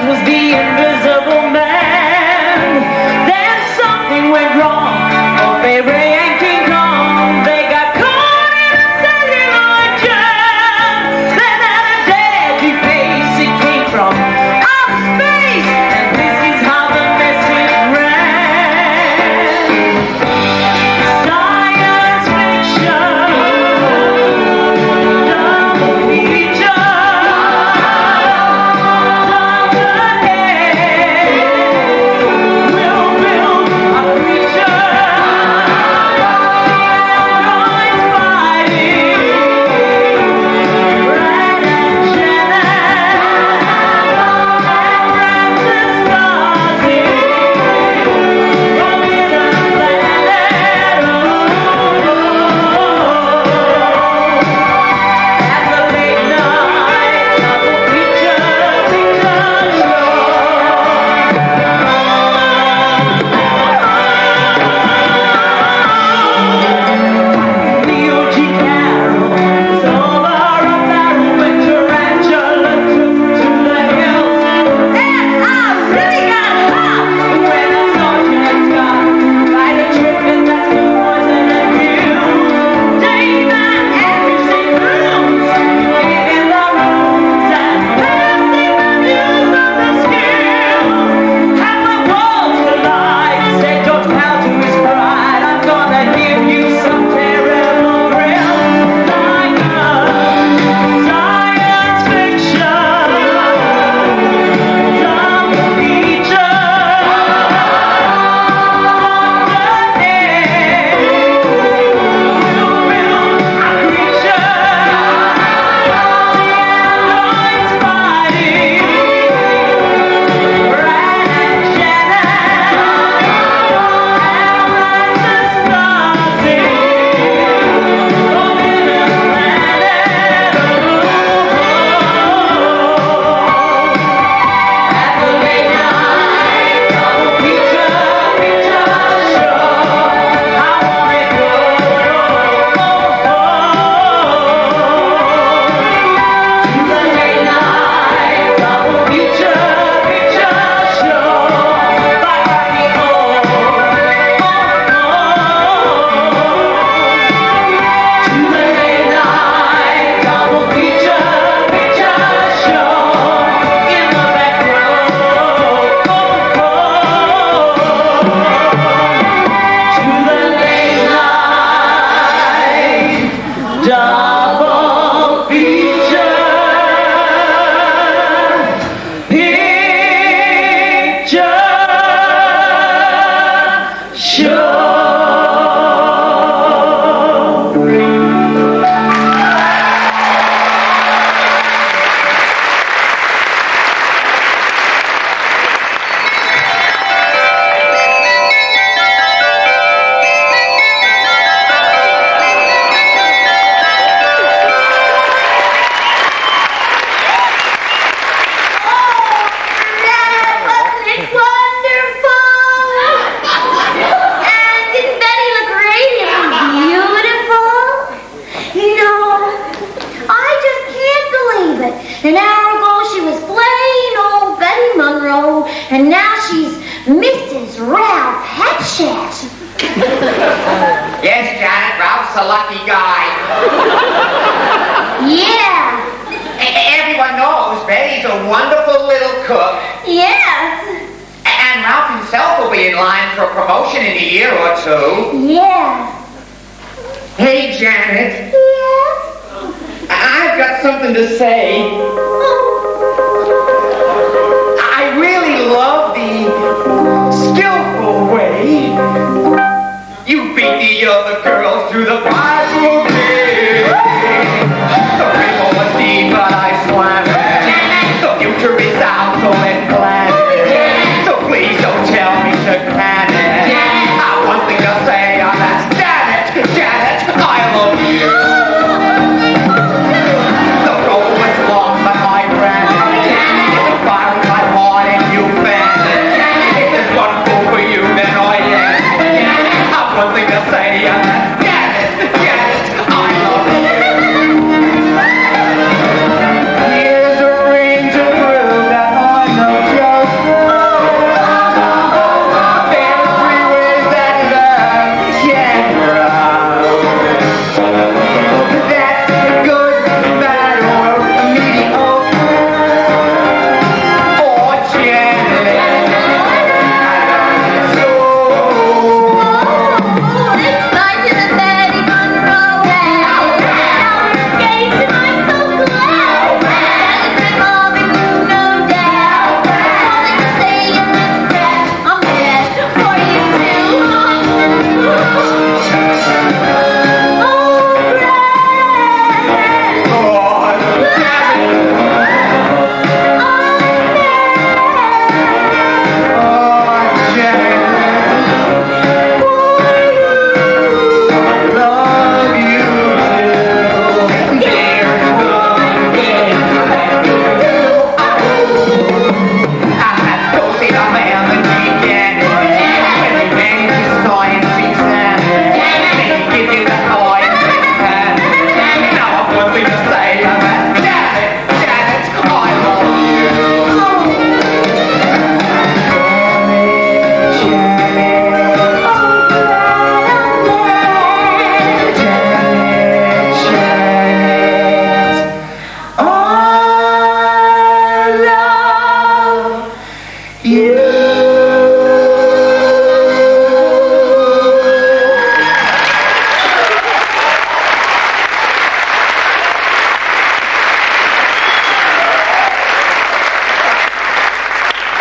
was the invisible man. Then something went wrong. Oh, baby, and King Kong, they got caught in a celluloid jam. Then had a deadly face, it came from outer space, and this is how the message ran. Science fiction, double feature. And now she's Mrs. Ralph Hatchet. Yes, Janet, Ralph's a lucky guy. Yeah. Everyone knows Betty's a wonderful little cook. Yes. And Ralph himself will be in line for a promotion in a year or two. Yeah. Hey, Janet. Yes? I've got something to say. I really love the skillful way you beat the other girls through the Bible. The river was deep, but I swam it. The future is out, so let's plan it. So please don't tell me to can it. I've one thing to say on that. Janet, I love you. The road was long, but I ran it. It's a fire in my heart, and you fed it. If there's one fool for you, then I am. I've one thing to say on that.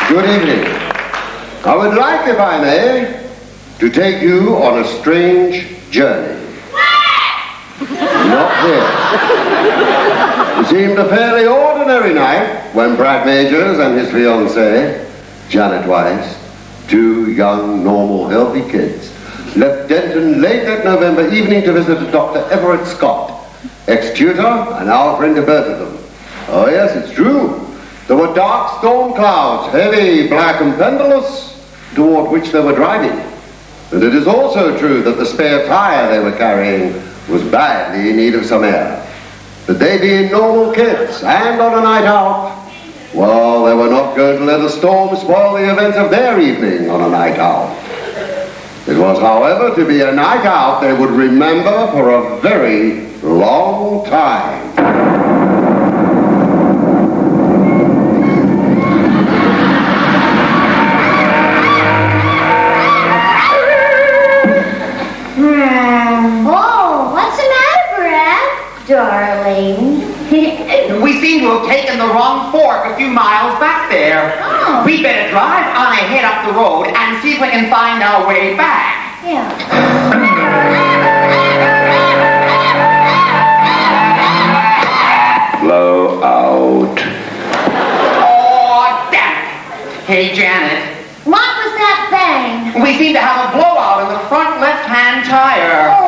Good evening. I would like, if I may, to take you on a strange journey. Not here. It seemed a fairly ordinary night when Brad Majors and his fiancée, Janet Weiss, two young, normal, healthy kids, left Denton late that November evening to visit Dr. Everett Scott, ex-tutor and our friend of both of them. Oh yes, it's true. There were dark storm clouds, heavy, black and pendulous, toward which they were driving. And it is also true that the spare tire they were carrying was badly in need of some air. But they being normal kids and on a night out, well, they were not going to let a storm spoil the events of their evening on a night out. It was, however, to be a night out they would remember for a very long time. Oh, what's the matter, Brad? Darling. We seem to have taken the wrong fork a few miles back there. Oh. We better drive on ahead up the road and see if we can find our way back. Yeah. Blow out. Oh, damn it. Hey, Janet. What was that bang? We seem to have a blowout in the front left-hand tire. Oh.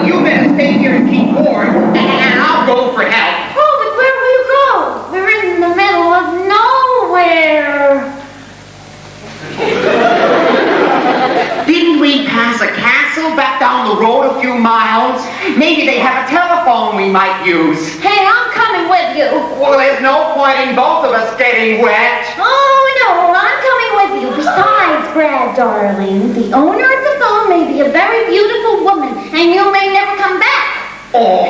You better stay here and keep warm, and I'll go for help. Oh, but where will you go? We're in the middle of nowhere. Didn't we pass a castle back down the road a few miles? Maybe they have a telephone we might use. Hey, I'm coming with you. Well, there's no point in both of us getting wet. Oh, no, I'm coming with you. Besides, Brad, darling, the owner of the phone may be a very beautiful woman, and you may never come back. Oh.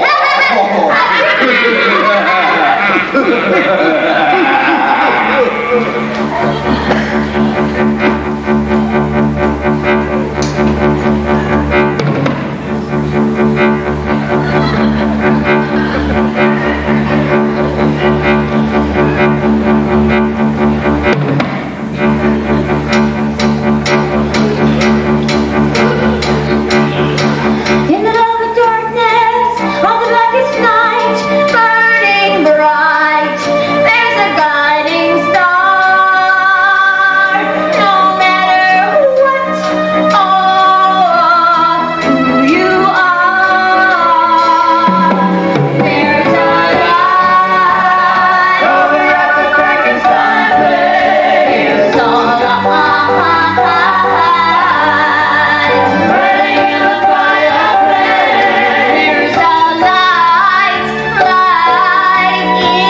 In the darkness of the blackest night, burning bright, there's a guiding star. No matter what or who you are, there's a light over at the Frankenstein place. All burning in the fireplace. There's a light in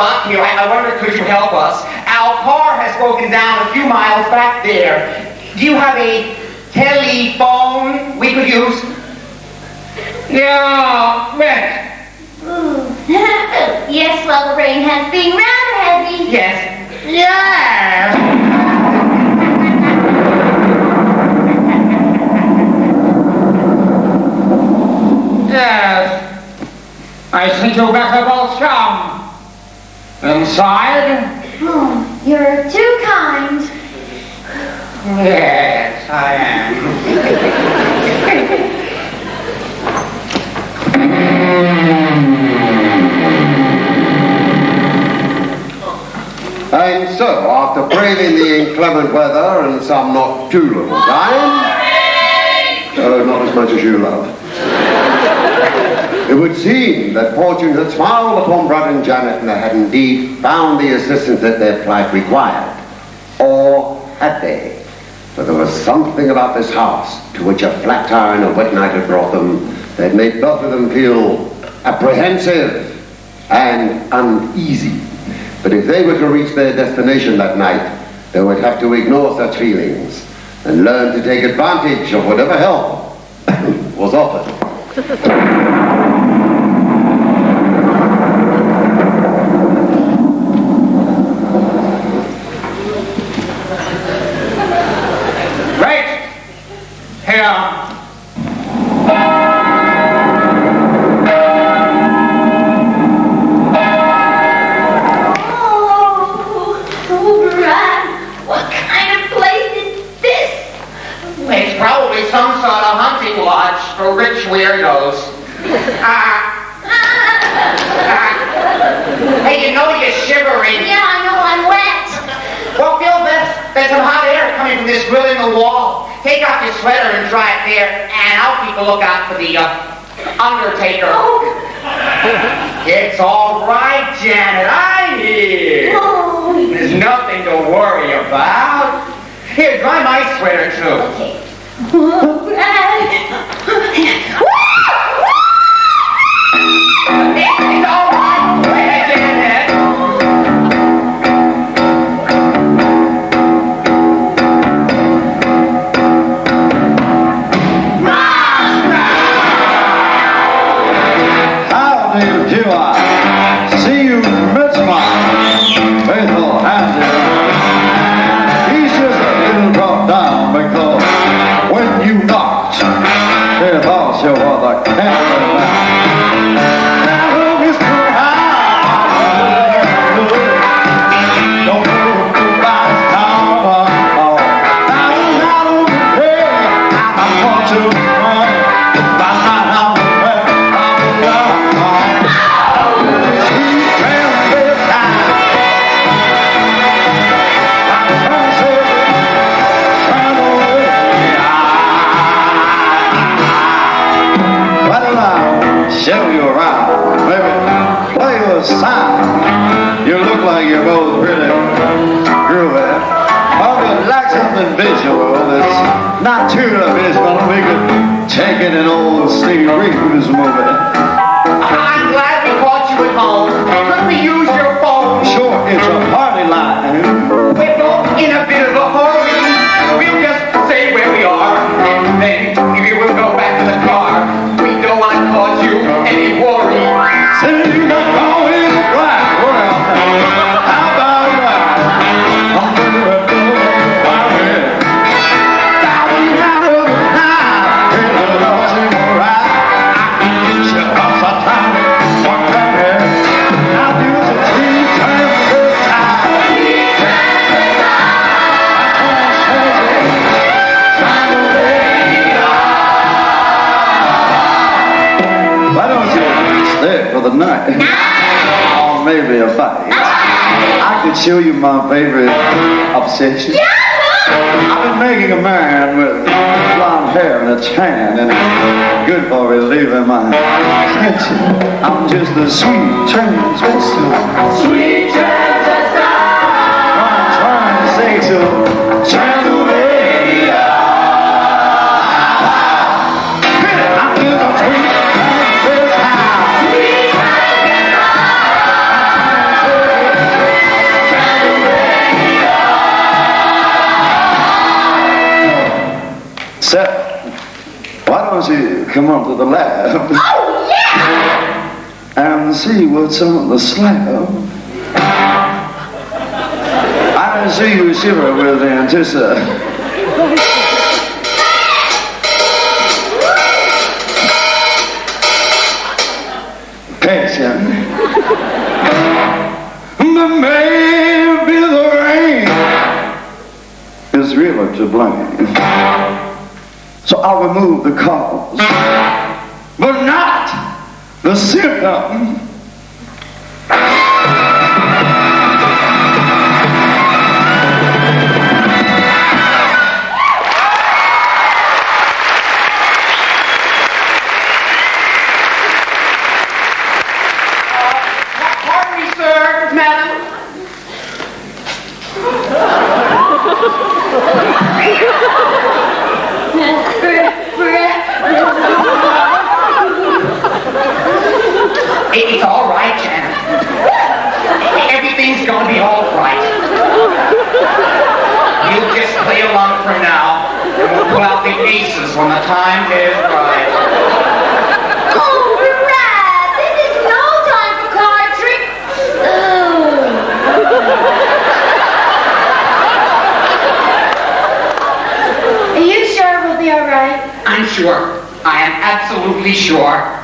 spot here. I wonder, could you help us? Our car has broken down a few miles back there. Do you have a telephone we could use? Yeah, Bennett. Yes, well, the rain has been rather heavy. Yes. Yes. Yes. I sent you back a both chum. Inside? Oh, you're too kind. Yes, I am. And so, after braving the inclement weather and some not too little time, not as much as you love, it would seem that fortune had smiled upon Brad and Janet, and they had indeed found the assistance that their plight required. Or had they? For there was something about this house to which a flat tire and a wet night had brought them that made both of them feel apprehensive and uneasy. But if they were to reach their destination that night, they would have to ignore such feelings and learn to take advantage of whatever help was offered. Right here. It's probably some sort of hunting lodge for rich weirdos. Hey, you know you're shivering. Yeah, I know, I'm wet. Well, Phil, there's some hot air coming from this grill in the wall. Take off your sweater and dry it there, and I'll keep a lookout for the Undertaker. Oh. It's all right, Janet. I'm here. Oh. There's nothing to worry about. Here, dry my sweater, too. Okay. Oh, Brad. It's all right. Wait a minute. How do you do? I see you met my faithful hand. He's just a little brought down because when you knocked, it also was the cameraman. Now look, it's too high. Don't look right now. Now don't care. I want to run. By night I'm the man. I'm the love. Sweet time. Show you around, maybe play with sound. You look like you're both pretty groovy. But we'd like something visual that's not too visual. We could take it in old Steve Reeves movie. I'm glad we caught you at home. Could we use your phone? Sure, it's a party line. We're both in a bit of a hurry. We'll just say where we are, and then we will go back to the car. We don't want to cause you any worry. Say you got always right. Well, how about that? I'm gonna go my way. Down out of the night, in the losing right. I can get you off the time. One right here. I'll do the 3 times the time. 3 times the time. Why don't you stay for the night? Or maybe a bite. I could show you my favorite obsession. I've been making a man with blonde hair and a tan, and it's good for relieving my tension. I'm just a sweet transvestite. Sweet transvestite. I'm trying to say so. Transylvania. I'm just a sweet transvestite. Sweet transvestite. front of the lab. Oh, yeah! And see what's on the slab. I see you shiver with anticipation. But maybe the rain is really to blame. So I'll remove the cause, but not the symptom. Pardon me, sir, madam. It's all right, Janet. Everything's gonna be all right. You'll just play along for now, and we'll pull out the aces when the time is right. Oh, Brad, this is no time for card tricks. Are you sure we'll be all right? I'm sure. I am absolutely sure.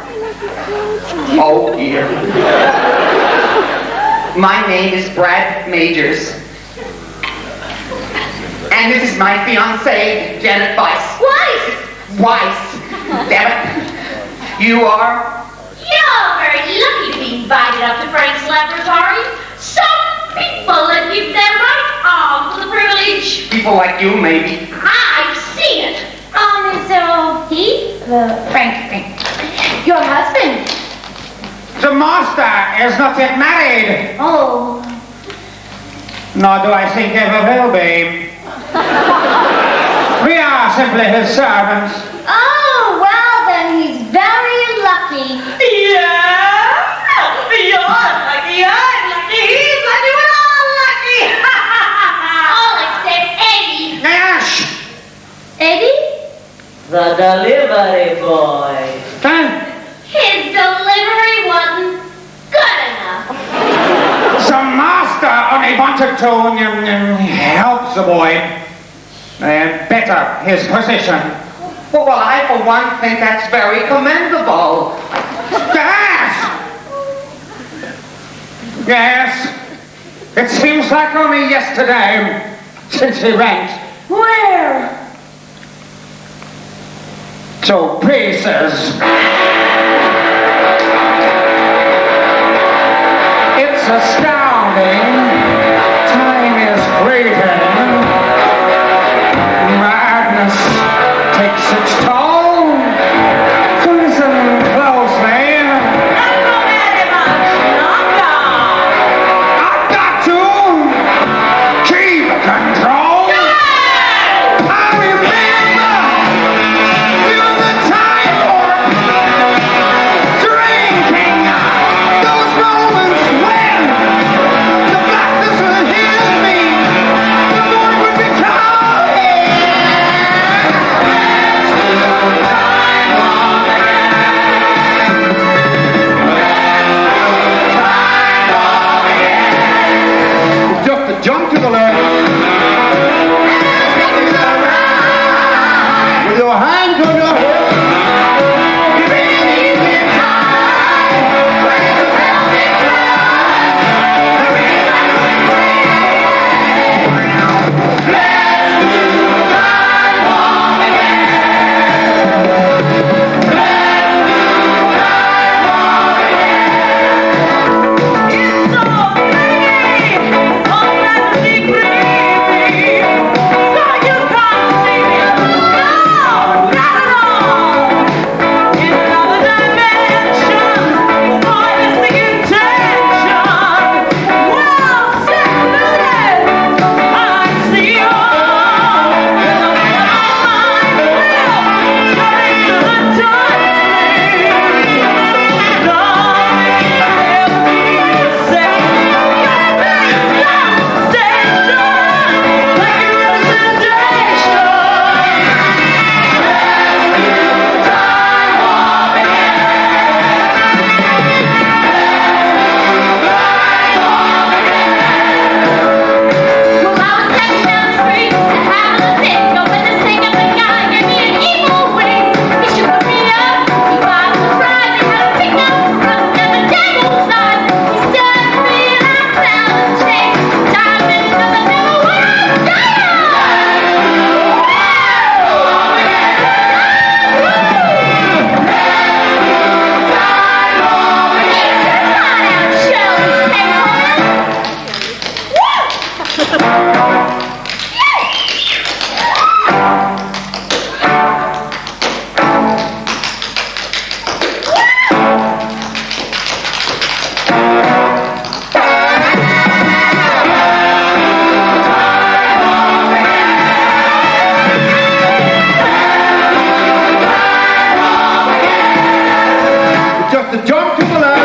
Oh, dear. My name is Brad Majors. And this is my fiancée, Janet Weiss. Weiss. Damn it. You are? You're very lucky to be invited up to Frank's laboratory. Some people that give their right arm for the privilege. People like you, maybe. I've seen it. He? Frank. Your husband. The master is not yet married. Oh. Nor do I think ever will be. We are simply his servants. Oh, well then he's very lucky. Yeah, you're lucky, I'm lucky, he's lucky, we're all lucky. All except Eddie. Yes. Eddie? The delivery boy. Huh? His delivery wasn't good enough. The master only wanted to help the boy better his position. Well, I for one think that's very commendable. Yes. It seems like only yesterday since he went Where? to pieces. It's astounding. Time is fleeting. Madness takes its toll. So listen closely. Not very much longer. I've got to keep control. I remember you're the time warp, drinking those moments when It's just a jump to the left.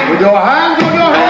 With your hands on your head.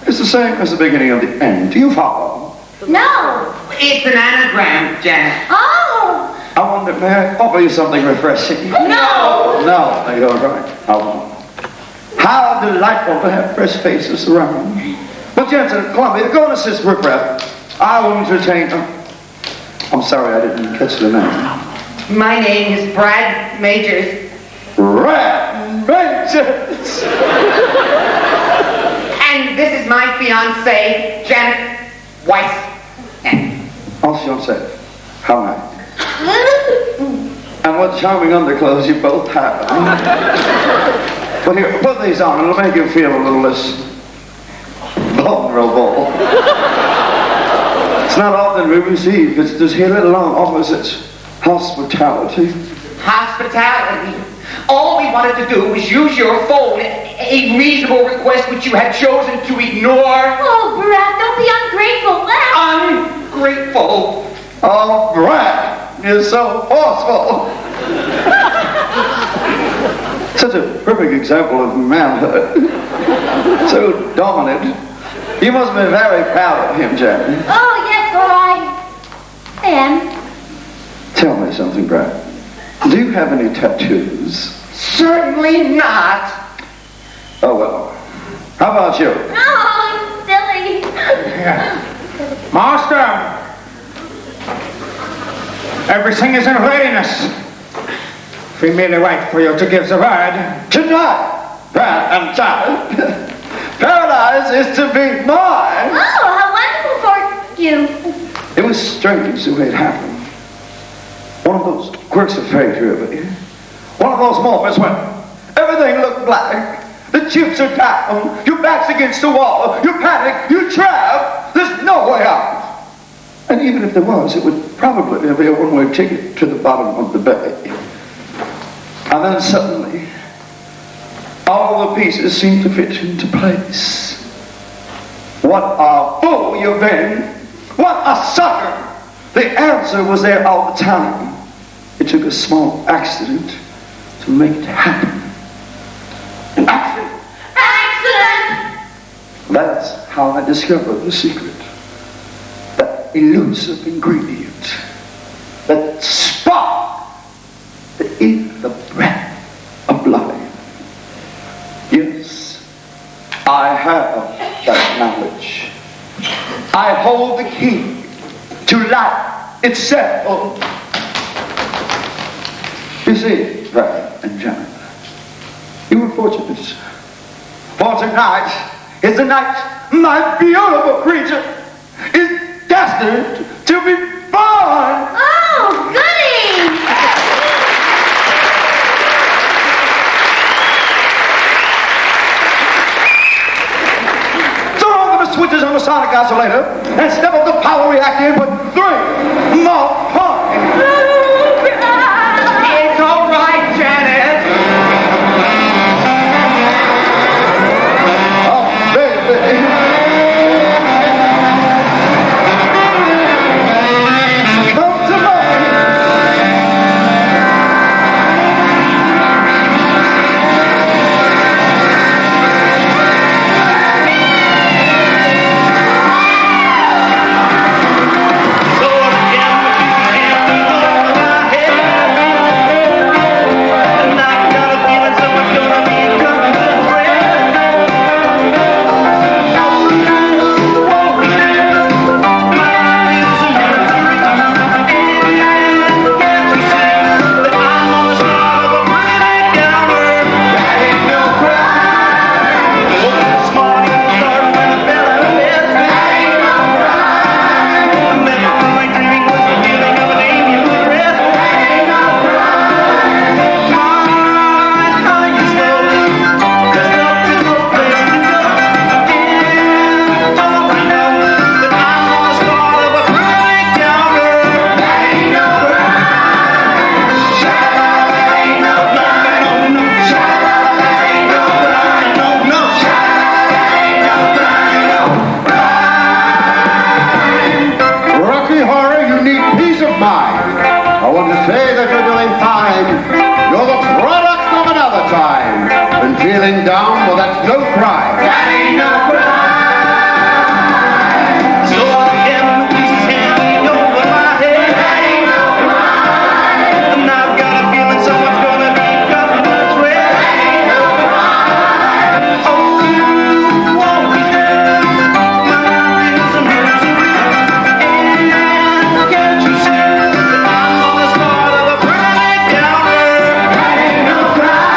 It's the same as the beginning of the end. Do you follow? No. It's an anagram, Janet. Oh. I wonder, may I offer you something refreshing? No. No, you're right. I won't. How delightful to have fresh faces around. Magenta, Columbia, go and assist Riff. I will entertain them. I'm sorry, I didn't catch the name. My name is Brad Majors. Brad Majors! And this is my fiancée, Janet Weiss. Oh, fiancée. How nice. And what charming underclothes you both have. But here, put these on. It'll make you feel a little less vulnerable. It's not often we receive visitors here, let alone offers its hospitality. Hospitality? All we wanted to do was use your phone, a reasonable request which you had chosen to ignore. Oh, Brad, don't be ungrateful. Ungrateful. Oh, Brad, you're so forceful. Such a perfect example of manhood. So dominant. You must be very proud of him, Janet. Oh, yes, I am. Tell me something, Brad. Do you have any tattoos? Certainly not. Oh, well. How about you? Oh, silly. Master! Everything is in readiness. We merely wait for you to give the word. Tonight, Brad and Janet, paradise is to be mine. Oh, how wonderful for you. It was strange the way it happened. One of those quirks of fate, really. One of those moments when everything looked black. The chips are down. Your back's against the wall. You panic. You trap. There's no way out. And even if there was, it would probably be a one-way ticket to the bottom of the bay. And then suddenly, all the pieces seemed to fit into place. What a fool you've been! What a sucker! The answer was there all the time. It took a small accident to make it happen. An accident! Accident! That's how I discovered the secret. That elusive ingredient. That spark that is the breath of life. Yes, I have that knowledge. I hold the key to life itself. You see, Raff and Janet, you were fortunate. For tonight is the night my beautiful creature is destined to be born. Oh, goody! Turn off the switches on the sonic oscillator and step up the power reactor and put 3 more points. It's all right, Janet. Oh, baby. Come to me. So again, feeling down? Well, that's no crime. That ain't no crime. So again, the pieces hanging over my head. That ain't no crime. And I've got a feeling someone's gonna be cutting the thread. That ain't no crime. Oh, you won't be there. My life is a misery. And can't you see that I'm on the start of a breakdowner? That ain't no crime.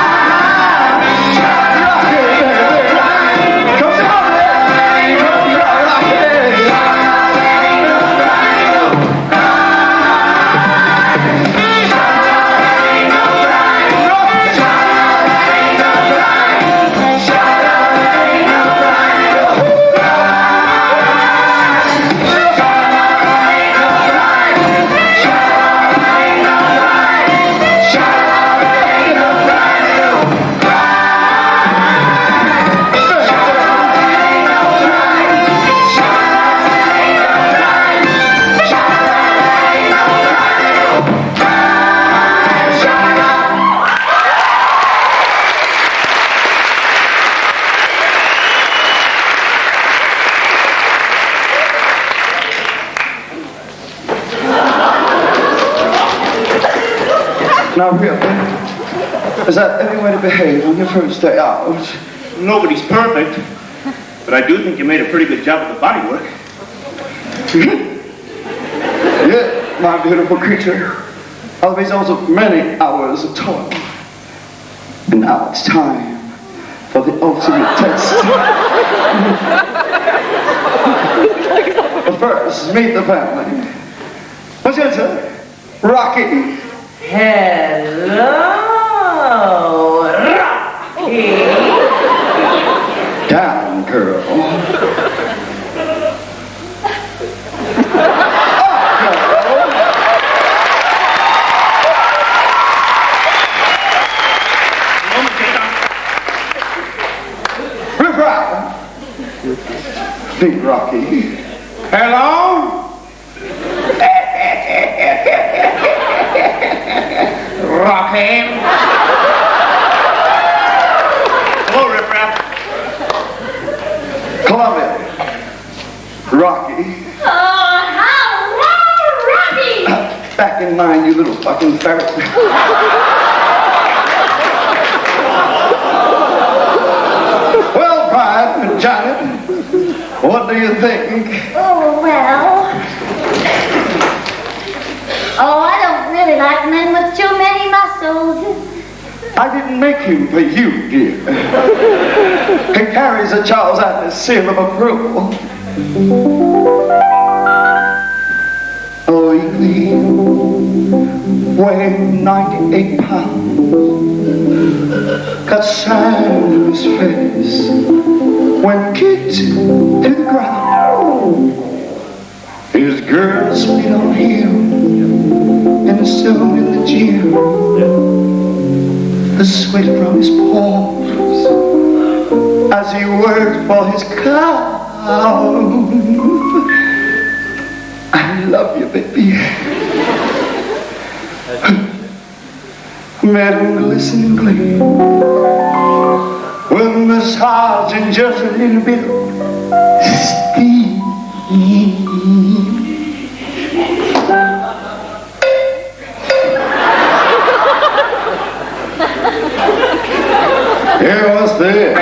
Now, really, is that any way to behave on your first day out? Nobody's perfect, but I do think you made a pretty good job of the body work. Yeah, my beautiful creature. All the results of many hours of toil. And now it's time for the ultimate test. But first, meet the family. Magenta, Rocky. Hello, Rocky. Down, girl. Riff, Raff. Big Rocky. Hello? Rocky. Hello, Riff Raff. Columbia. Rocky. Hello, Rocky! Back in line, you little fucking ferret. Well, Pride and Janet, what do you think? Oh, well. Oh, I don't really like men with too many muscles. I didn't make him for you, dear. He carries a Charles Atlas seal of approval. Oh, he weighing 98 pounds. Got sand in his face when kicked to the ground. His girl spit on him and soon in the gym. The sweat from his pores as he worked for his cow. I love you, baby. Met him glistening gleam with massage and just a little bit of steam. Here was this.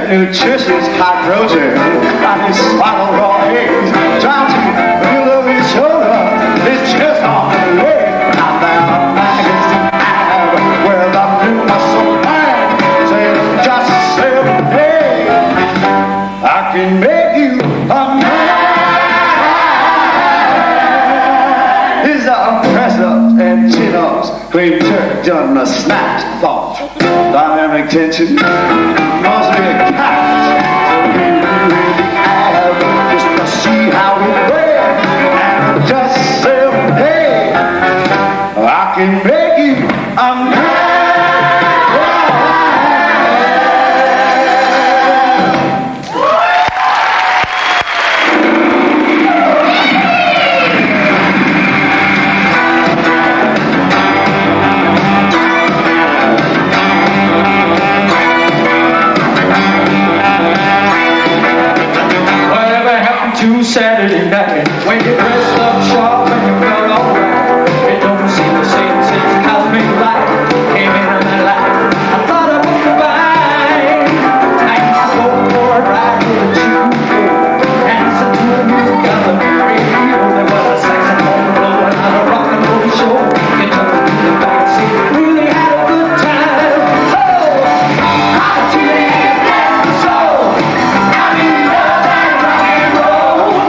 Nutritious hydrogen and his spinal raw eggs trying to fill up his shoulder, his chest on the leg. I found a magazine ad where the new muscle man said just 7 days I can make you a man. These are press-ups and chin-ups, clean jerk done the snatch thought. Dynamic tension must be a catch. Just to see how it wears and just say, hey, I can make you a man. jacket. When you dressed up sharp and you felt alright, it don't seem the same since cosmic light came into my life. I thought I was divine. I used to go for a ride with a Jew, and listen to the music on the radio. There was a saxophone blowing on a rock and roll show. You took me to the backseat, really had a good time. Oh, I'm too soul. I'm in love and rock and roll.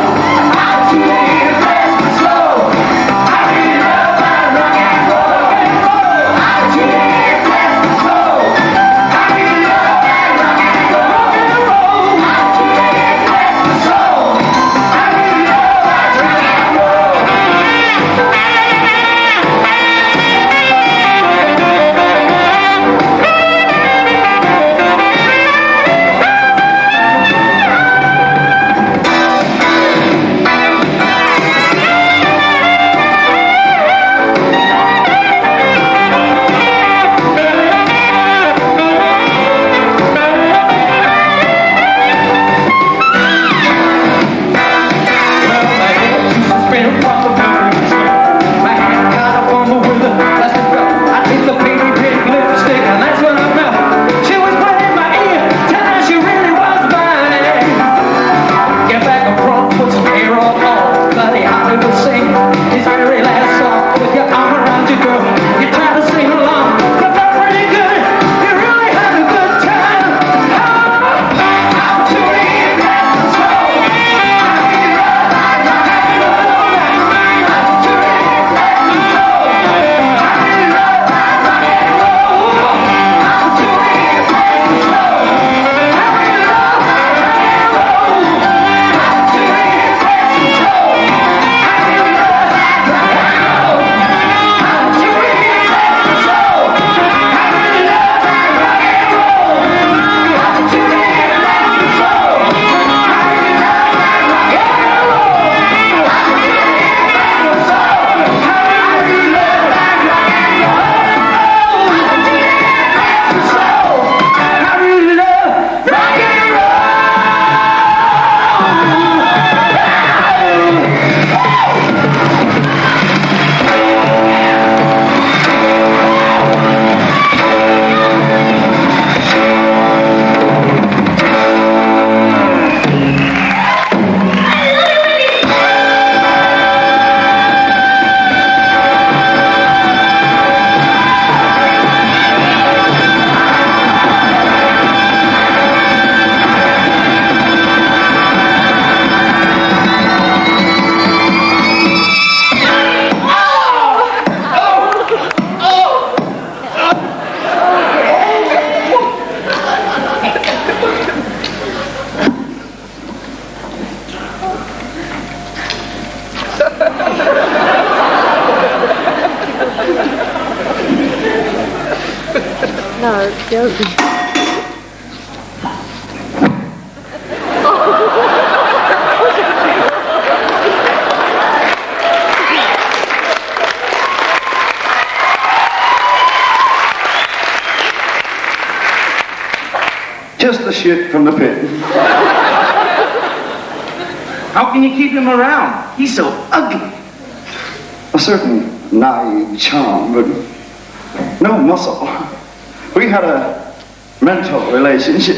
I'm too fast and slow. I'm in love and rock and roll. I'm too fast and slow. I'm in love and rock and roll. I'm too fast and slow. I'm in love and rock and roll. No, don't. Just the shit from the pit. How can you keep him around? He's so ugly. A certain naive charm, but no muscle. We had a mental relationship.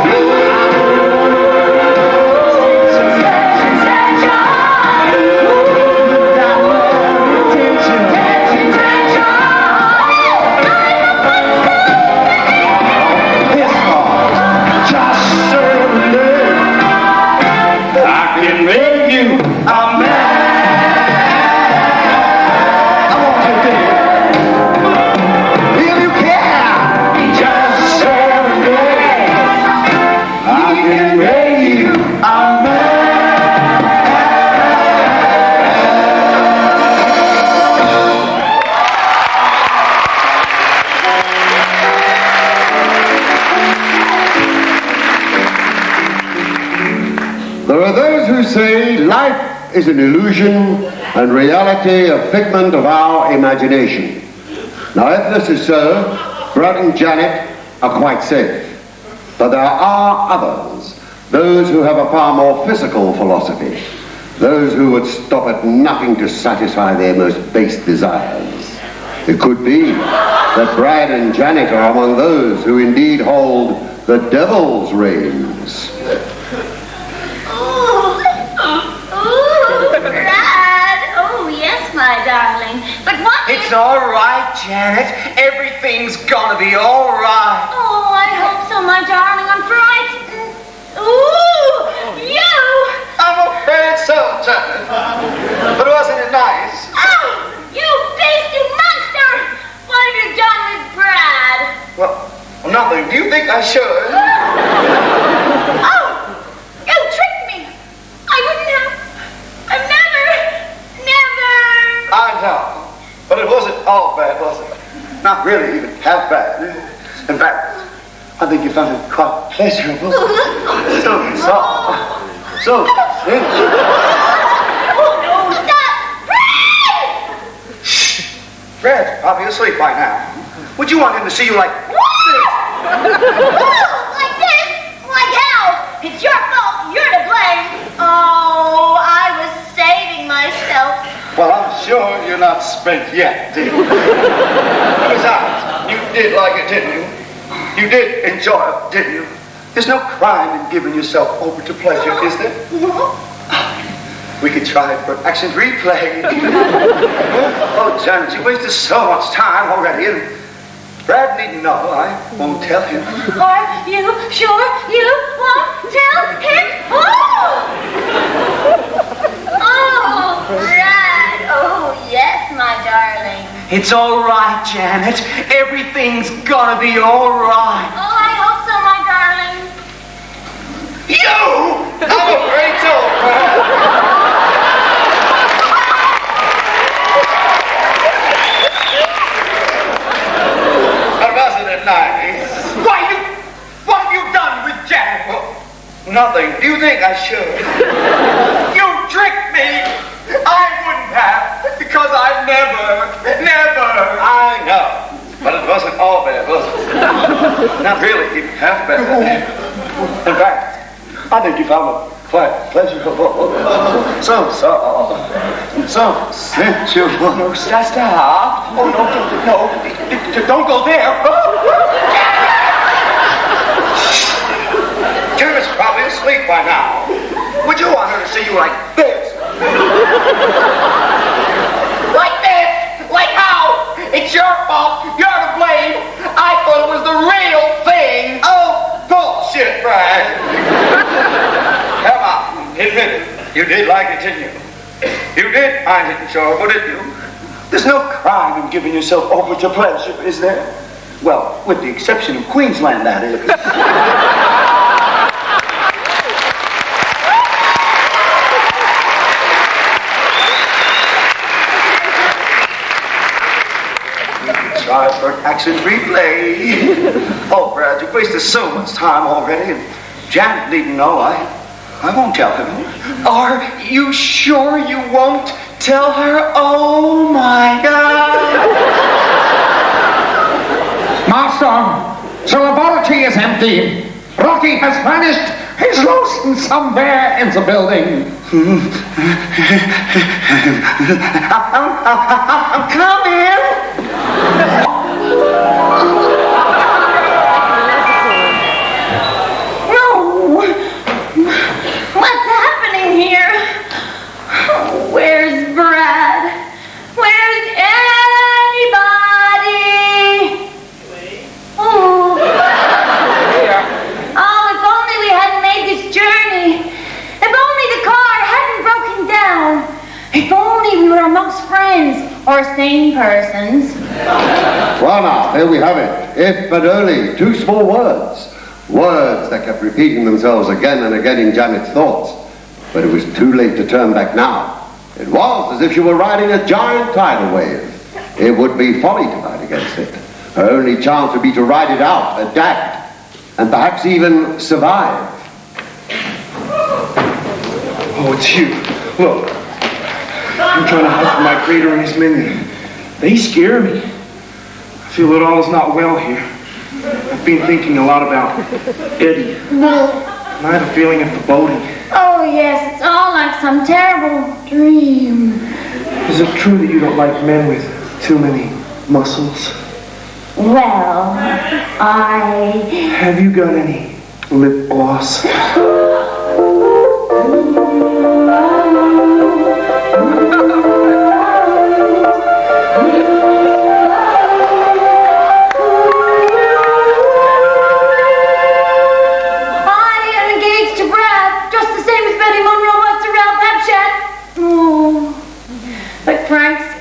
You There are those who say life is an illusion and reality a figment of our imagination. Now, if this is so, Brad and Janet are quite safe. But there are others, those who have a far more physical philosophy, those who would stop at nothing to satisfy their most base desires. It could be that Brad and Janet are among those who indeed hold the devil's reins. Brad! Oh, yes, my darling. But what It's all right, Janet. Everything's gonna be all right. Oh, I hope so, my darling. I'm frightened. Ooh! You! I'm afraid so, Janet. But wasn't it nice? Oh! You beastly monster! What have you done with Brad? Well, nothing. Do you think I should? Oh! You tricked me! I wouldn't have... Never! I know. But it wasn't all bad, was it? Not really even half bad. In fact, I think you found it quite pleasurable. So soft. So sensual. Oh, no, stop! Fred! Fred's probably asleep by now. Would you want him to see you like this? Oh, like this? Like how? It's your fault. You're to blame. Oh, I was saving myself. Well, I'm sure you're not spent yet, dear. Besides, you did like it, didn't you? You did enjoy it, didn't you? There's no crime in giving yourself over to pleasure, is there? We could try it for action replay. Oh, Janet, you wasted so much time already, and Brad needn't know. I won't tell him. Are you sure you won't tell him? Oh, Brad. Oh, yes, my darling. It's all right, Janet. Everything's gonna be all right. Oh, I hope so, my darling. You! I'm afraid so, Brad. Wasn't it nice? What have you done with Janet? Well, nothing. Do you think I should? You tricked me. I wouldn't have, because I never. I know. But it wasn't all bad, was it? Not really even half bad. In fact, I think you found it quite pleasurable. So sensual. No, stop. Oh, no, don't go there. Jim is probably asleep by now. Would you want her to see you like this? Like this? Like how? It's your fault. You're to blame. I thought it was the real thing. Oh, bullshit, Brad. Come on, admit it. You did like it, didn't you? You did find it enjoyable, didn't you? There's no crime in giving yourself over to pleasure, is there? Well, with the exception of Queensland, that is. Try for an action replay. Oh, Brad, you've wasted so much time already, and Janet needn't know. I won't tell him. Are you sure you won't tell her? Oh, my God. Master, the laboratory is empty. Rocky has vanished. He's lost somewhere in the building. I'm coming. No! What's happening here? Where's Brad? Where's anybody? Oh. Oh, if only we hadn't made this journey. If only the car hadn't broken down. If only we were amongst friends or sane persons. Well now, here we have it. If but only, two small words. Words that kept repeating themselves again and again in Janet's thoughts. But it was too late to turn back now. It was as if she were riding a giant tidal wave. It would be folly to fight against it. Her only chance would be to ride it out, adapt, and perhaps even survive. Oh, it's Hugh. Look, I'm trying to help my creator and his minion. They scare me. I feel that all is not well here. I've been thinking a lot about Eddie. No. And I have a feeling of foreboding. Oh, yes, it's all like some terrible dream. Is it true that you don't like men with too many muscles? Well, Have you got any lip gloss?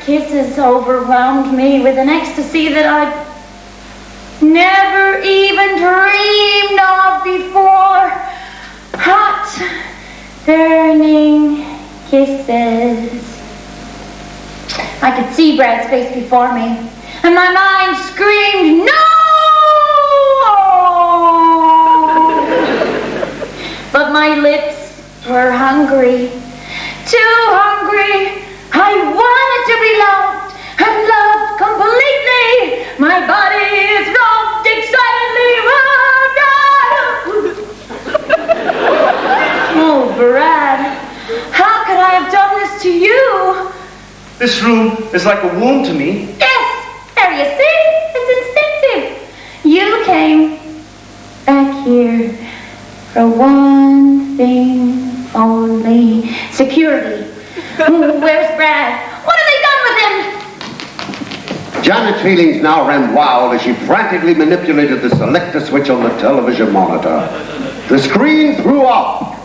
Kisses overwhelmed me with an ecstasy that I'd never even dreamed of before. Hot, burning kisses. I could see Brad's face before me, and my mind screamed, no! But my lips were hungry, too hungry. I wanted to be loved, and loved completely. My body is rocked excitedly. Oh, Brad, how could I have done this to you? This room is like a womb to me. Yes, there you see, it's instinctive. You came back here for one thing only, security. Where's Brad? What have they done with him? Janet's feelings now ran wild as she frantically manipulated the selector switch on the television monitor. The screen threw up.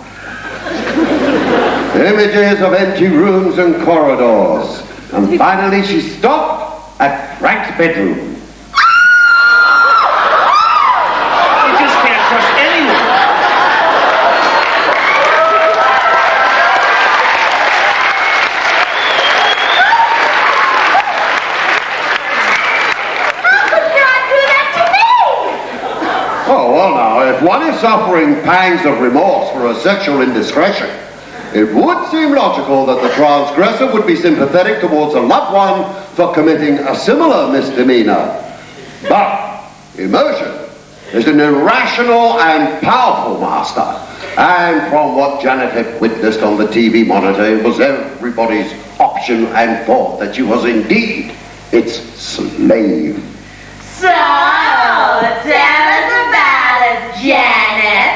Images of empty rooms and corridors. And finally she stopped at Frank's bedroom. You just can't trust anyone. Oh, well now, if one is suffering pangs of remorse for a sexual indiscretion, it would seem logical that the transgressor would be sympathetic towards a loved one for committing a similar misdemeanor. But emotion is an irrational and powerful master. And from what Janet had witnessed on the TV monitor, it was everybody's option and thought that she was indeed its slave. So, tell us about it, Janet.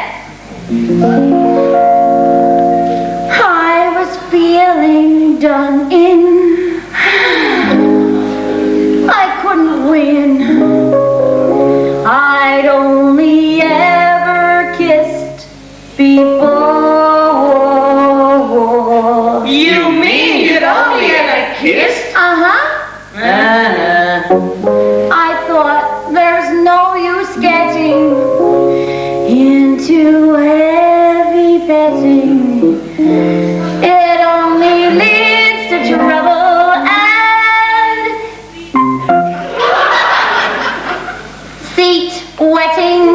I was feeling done in. I couldn't win. I'd only ever kissed before. You mean you'd only ever kissed? Uh-huh. I thought there's no use getting into heavy petting. It only leads to trouble and seat wetting.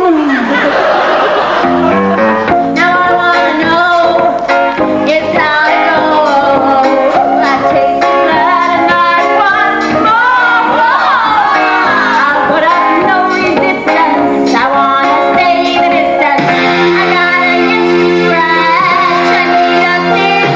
Now I wanna know is how it goes. I taste that and I want more. I'll put up no resistance. I wanna stay the distance. I gotta get scratch. I need a big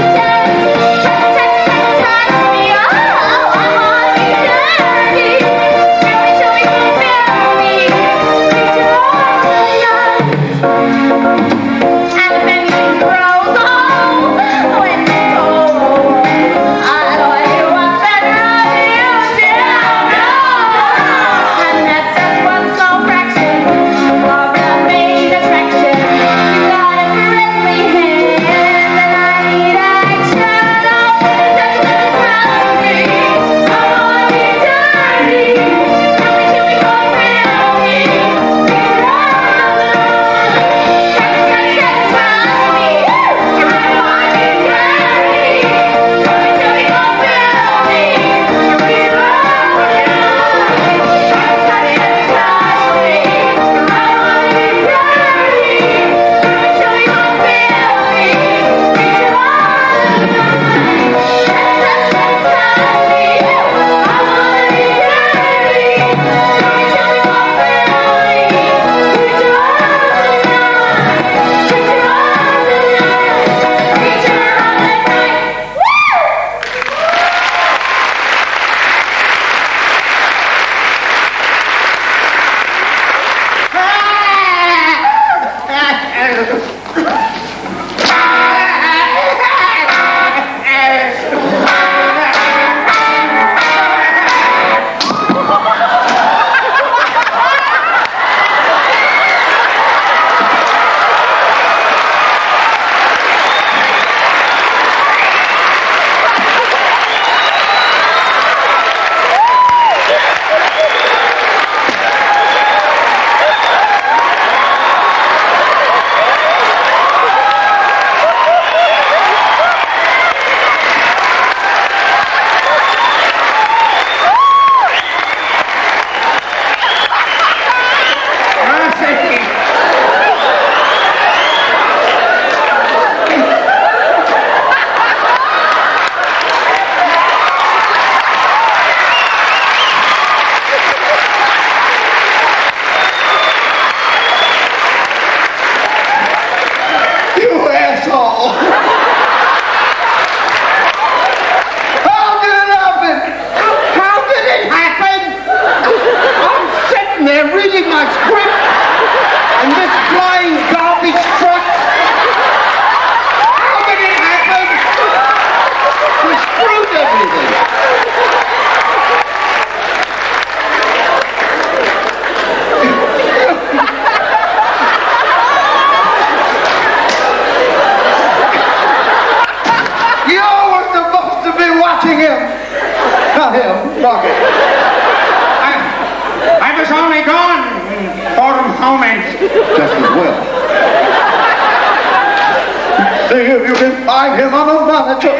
you can find him on the monitor.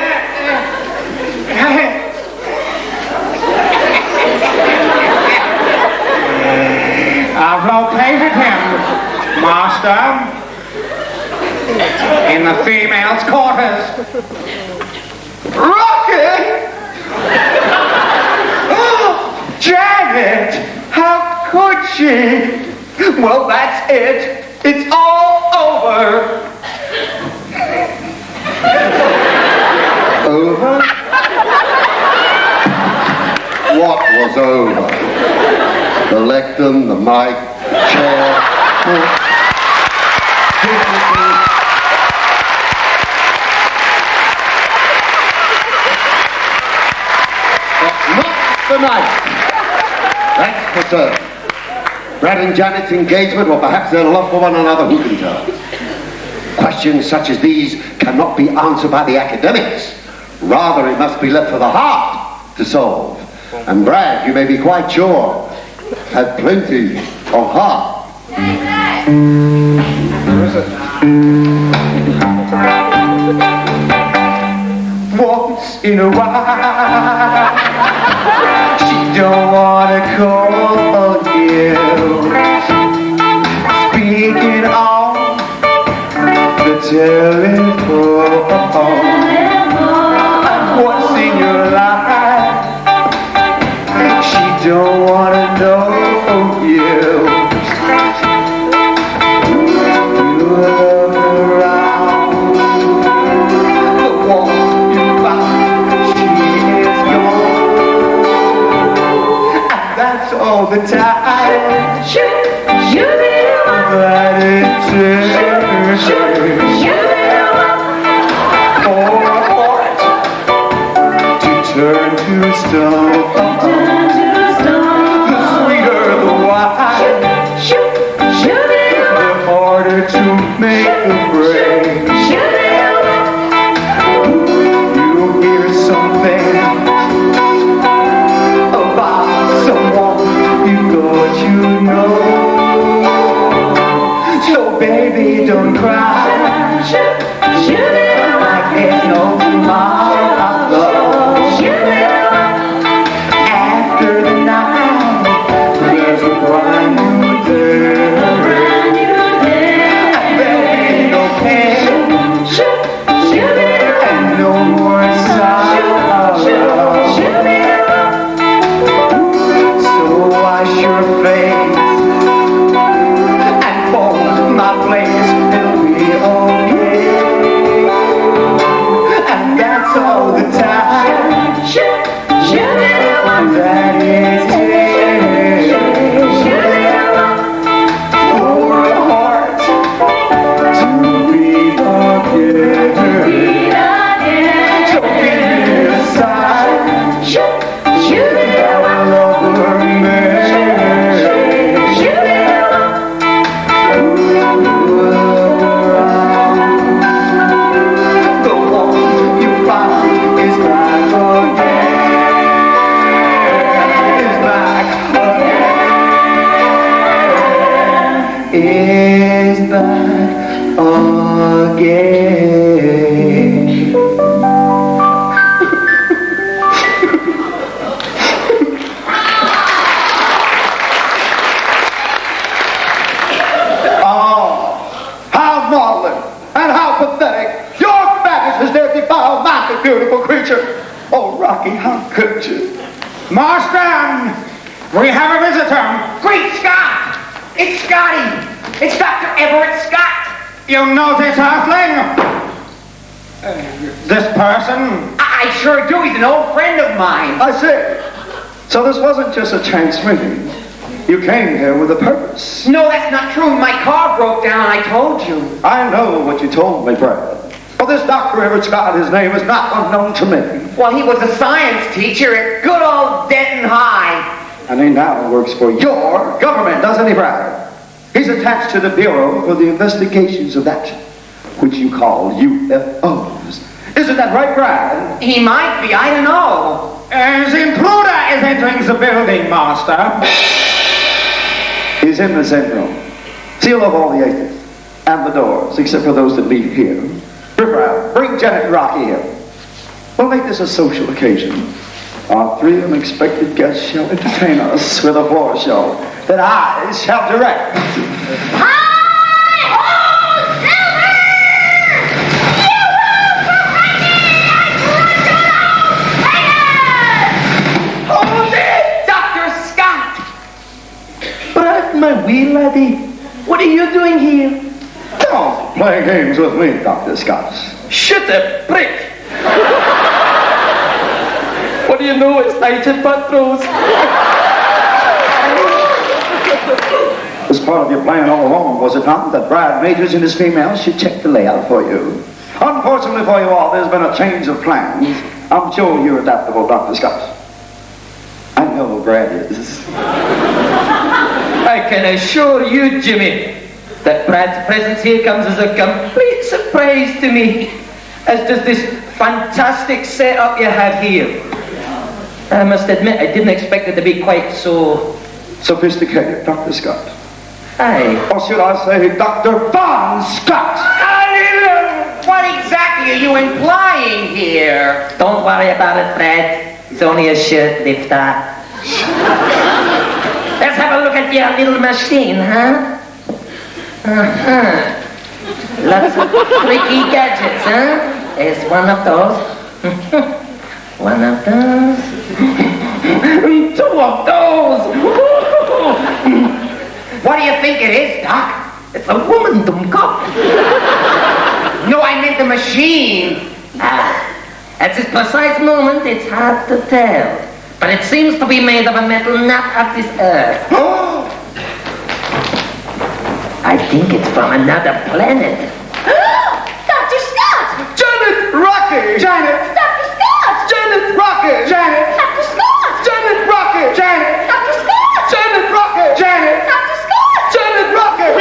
I've located him, Master. In the female's quarters. Rocky! Oh, Janet! How could she? Well, that's it. It's all over. Over? What was over? The lectern, the mic, chair, the night. That's for certain. Brad and Janet's engagement, or perhaps their love for one another, who can tell? Questions such as these cannot be answered by the academics. Rather, it must be left for the heart to solve. And Brad, you may be quite sure, had plenty of heart. Once in a while, she don't wanna call you. Speaking on the telephone. And once in your life, she don't wanna know you. You look around, the one you found, she is gone. And that's all the time. That it takes for a heart to turn to stone. The sweeter the wine, the harder to make the break. You hear something about someone you thought you know. So baby, don't cry. Like there's no tomorrow. After the night, there's a brand new day. And there ain't no pain, and no more sorrow. So wash your face and fold my place. It'll be okay. And that's all the time that it takes for a heart to beat again. So give me a sign that our love remains. The one you find is back again. Is back again. Is back again. Oh, how maudlin and how pathetic. Your faggots is there to defile my beautiful creature. Oh, Rocky, how could you? Master, we have a visitor. Great Scott! It's Scotty! It's Dr. Everett Scott! You know this earthling? This person? I sure do. He's an old friend of mine. I say, so this wasn't just a chance meeting. You came here with a purpose. No, that's not true. My car broke down, I told you. I know what you told me, Brad. Well, this Dr. Everett Scott, his name is not unknown to me. Well, he was a science teacher at good old Denton High. And he now works for your government, doesn't he, Brad? He's attached to the Bureau for the investigations of that which you call UFOs. Isn't that right, Brad? He might be, I don't know. As intruder is entering the building, Master. He's in the same room. Seal up all the exits and the doors, except for those that lead here. Riff, bring Janet and Rocky here. We'll make this a social occasion. Our 3 unexpected guests shall entertain us with a floor show that I shall direct. My wee laddie, what are you doing here? Don't play games with me, Dr. Scott. Shut up, prick! What do you know? It's night at Patrols. As part of your plan all along, was it not, that Brad Majors and his females should check the layout for you? Unfortunately for you all, there's been a change of plans. I'm sure you're adaptable, Dr. Scott. I know Brad is. I can assure you, Jimmy, that Brad's presence here comes as a complete surprise to me, as does this fantastic setup you have here. I must admit, I didn't expect it to be quite so... sophisticated, Dr. Scott. Aye. Or should I say, Dr. Von Scott? What exactly are you implying here? Don't worry about it, Fred. It's only a shirt lifter. Let's have a look at your little machine, huh? Uh-huh. Lots of tricky gadgets, huh? There's one of those. One of those. 2 of those. What do you think it is, Doc? It's a woman, dumb. No, I meant the machine. At this precise moment, it's hard to tell. But it seems to be made of a metal not of this earth. I think it's from another planet. Dr. Scott! Janet Rocky! Janet! Dr. Scott! Janet Rocky! Janet! Dr. Scott! Janet Rocky! Janet! Dr. Scott! Janet Rocky! Janet! Dr. Scott! Janet Rocky!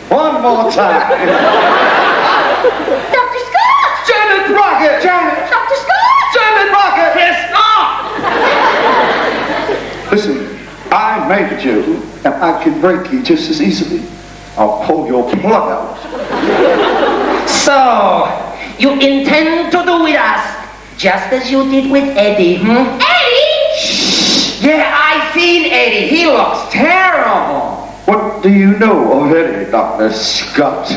One more time. Dr. Scott! Janet Rocket! Janet! Dr. Scott! Janet Rocket! Yes, Listen, I made you, and I can break you just as easily. I'll pull your plug out. So, you intend to do with us just as you did with Eddie, Eddie! Shh! Yeah, I seen Eddie. He looks terrible. What do you know already, Dr. Scott?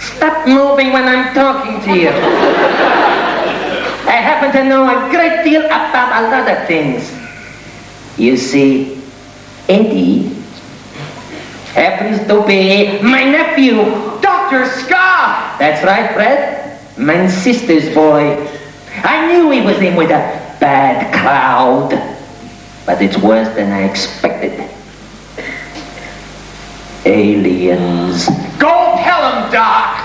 Stop moving when I'm talking to you. I happen to know a great deal about a lot of things. You see, Eddie happens to be my nephew, Dr. Scott. That's right, Fred. My sister's boy. I knew he was in with a bad crowd, but it's worse than I expected. Aliens. Go tell him, Doc!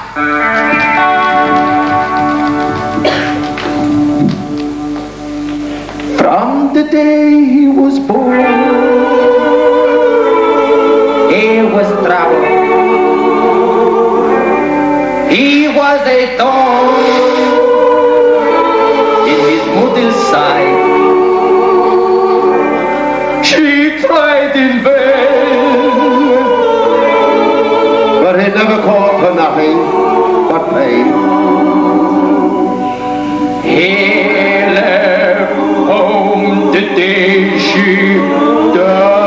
From the day he was born, he was trouble. He was a thorn in his mother's side. She tried in vain, but he never called for nothing but pain. He left home the day she died.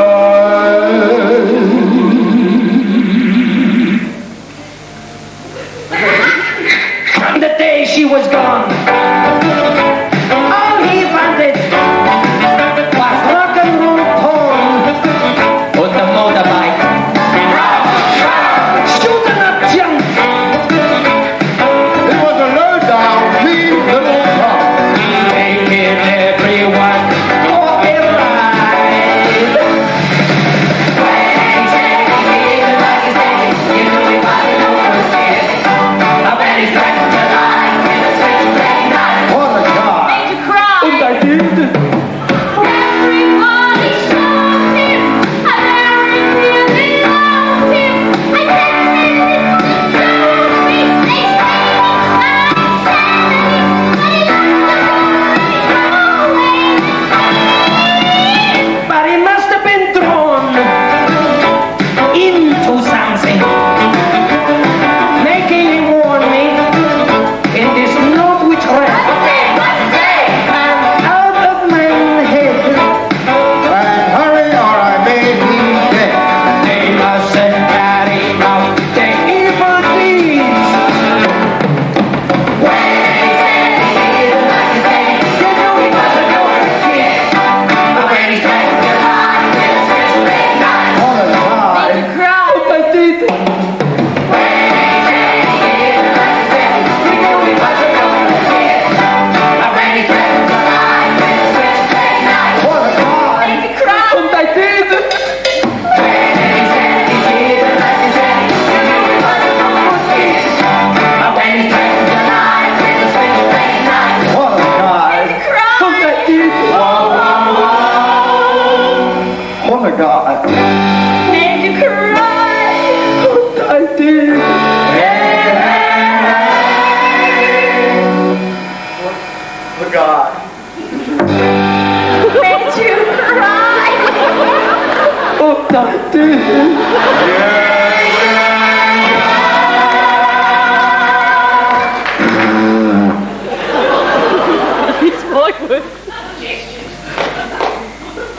From the day she was gone, all he wanted was rock and roll porn on the motorbike. Shooting up junk. He was a low-down, mean little punk. Making everyone go right.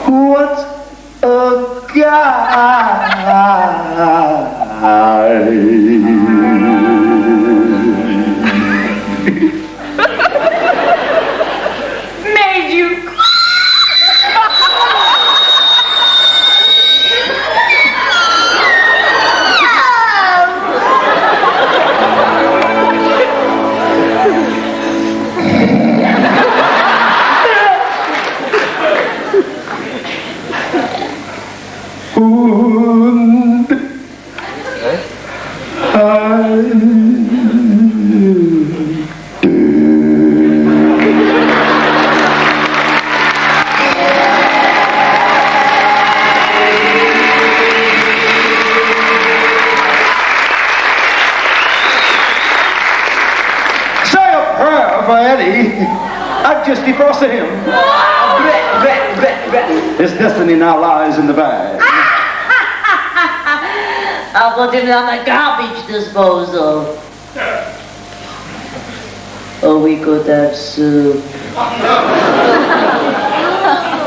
What's a guy? Made you I've just defrosted him. His destiny now lies in the bag. I'll put him on the garbage disposal. Or we could have soup.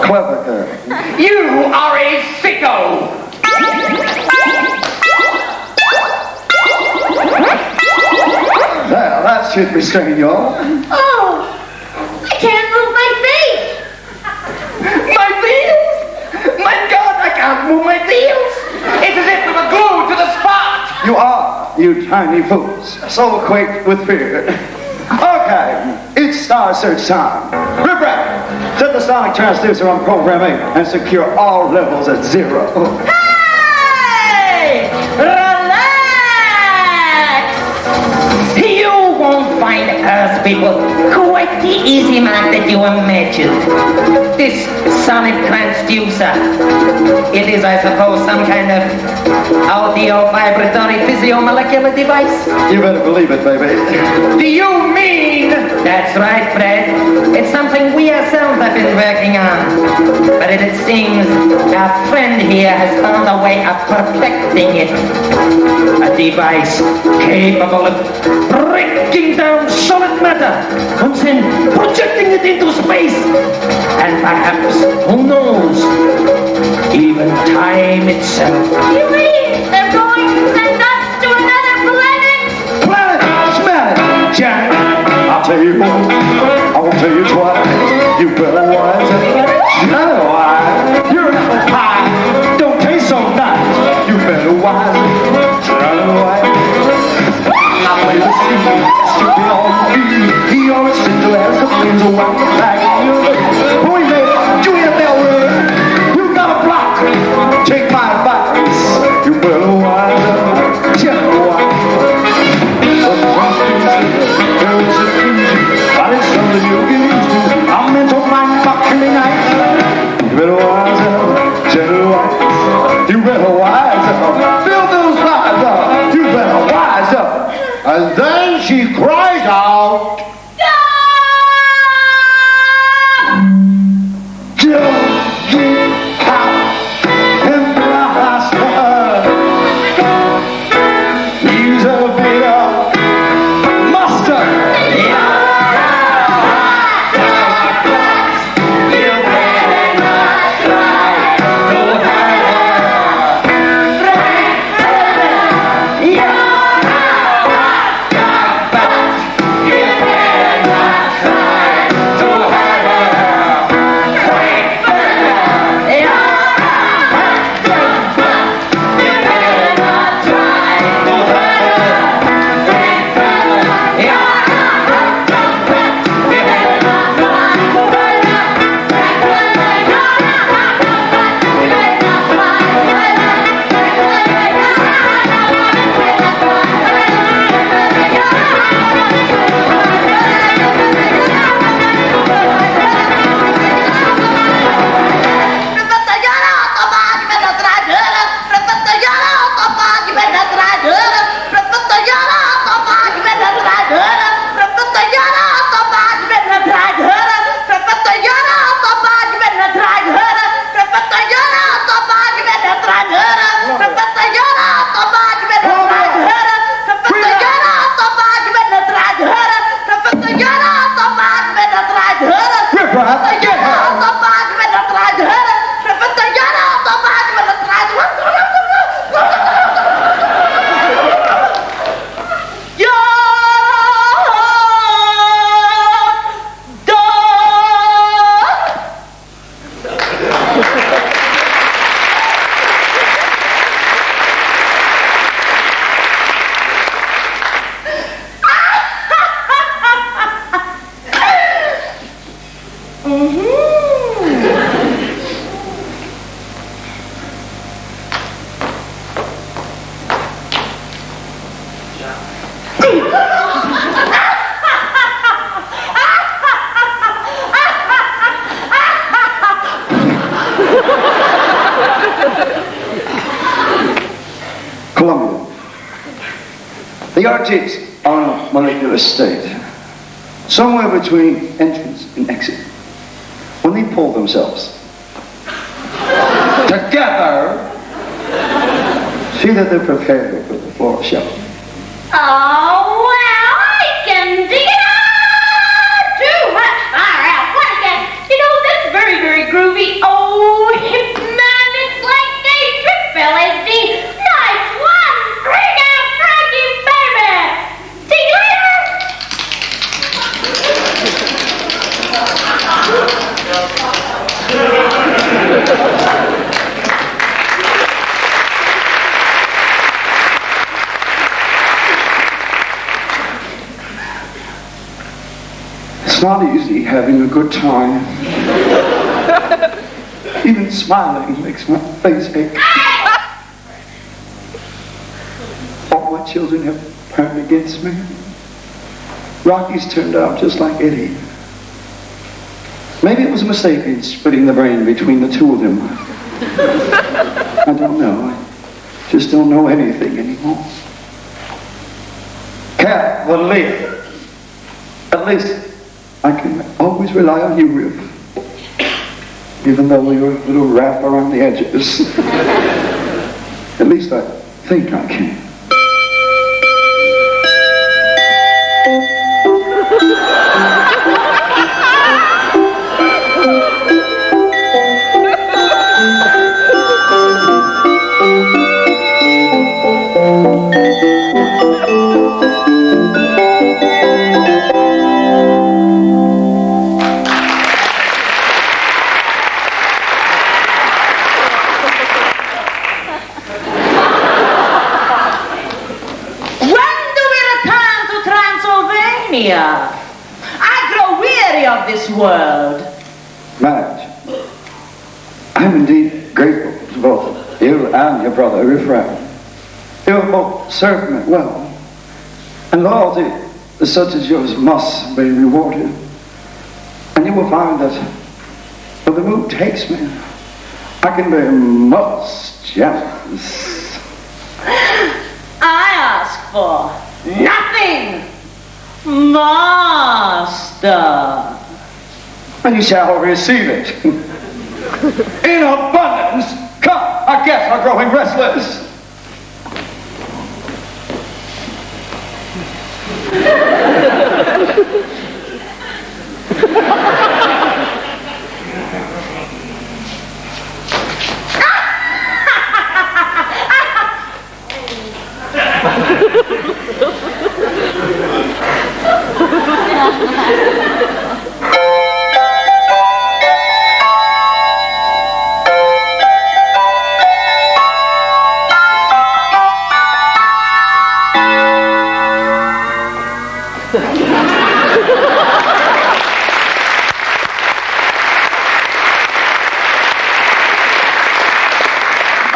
Clever girl. You are a sicko! Now, that should restrain you all. Oh, I can't move my feet. My feels? My God, I can't move my feels! It's as if we were glued to the spot! You are, you tiny fools, so quaked with fear. Okay, it's Star Search time. Riff, set the sonic transducer on programming and secure all levels at 0. Hey! Relax! You won't find Earth people quite the easy man that you imagine. This sonic transducer, it is, I suppose, some kind of audio vibratory physiomolecular device. You better believe it, baby. Do you mean? That's right, Fred. It's something we ourselves have been working on. But it seems our friend here has found a way of perfecting it. A device capable of breaking down solid matter and then projecting it into space. And perhaps, who knows, even time itself. You mean they're going to send us to another planet? Planet, smell it, Jack. I'll tell you more. I won't tell you twice. You better wise up. Otherwise, you're an apple pie. Don't taste so nice. You better wise up. Otherwise, I play the scene. Stupid on me. He always sings the last of things around the back of your head. Boy, man, you ain't a bell ring. You got a block. Take my advice. You better wise up. Just wise. But it's something you get used to. I'm into my buckley night. You better wise up, gentle wise. You better wise up. Fill those lies up. You better wise up. And then she cries out, Don't get caught in the hospital. Use a bit of mustard. Yeah. The arches are in a molecular state, somewhere between entrance and exit. When they pull themselves together, see that they're prepared for the floor show. Oh, well, I can dig it out! Too much far out. What again? You know, that's very, very groovy. Oh, man, it's like a trip, LSD. Nice one! Bring out Frankie, baby! See you later! It's not easy having a good time. Even smiling makes my face ache. All my children have turned against me. Rocky's turned out just like Eddie. Maybe it was a mistake in splitting the brain between the two of them. I don't know. I just don't know anything anymore. Cat will live. At least I can always rely on you, Riff. Even though you're a little Raff around the edges. At least I think I can. I grow weary of this world. Madge, I am indeed grateful to both you and your brother, Riff. You have both served me well, and loyalty such as yours must be rewarded. And you will find that when the mood takes me, I can be most generous. I ask for nothing, Master. And you shall receive it. In abundance. Come, our guests are growing restless.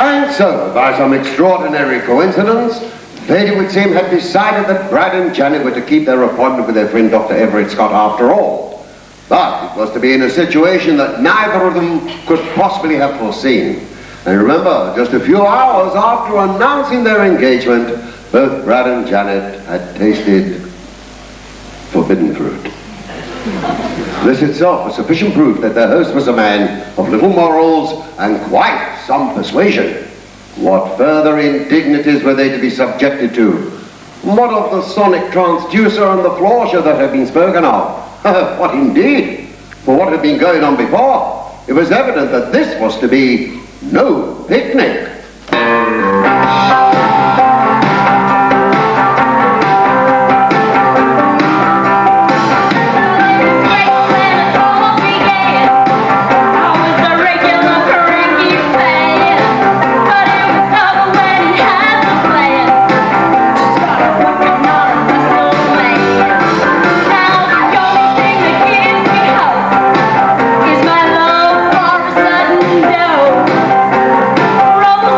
And so, by some extraordinary coincidence, Baity would seem had decided that Brad and Janet were to keep their appointment with their friend Dr. Everett Scott after all. But it was to be in a situation that neither of them could possibly have foreseen. And remember, just a few hours after announcing their engagement, both Brad and Janet had tasted forbidden fruit. This itself was sufficient proof that their host was a man of little morals and quite some persuasion. What further indignities were they to be subjected to? What of the sonic transducer and the floor show that had been spoken of? What indeed? For what had been going on before, it was evident that this was to be no picnic. Roll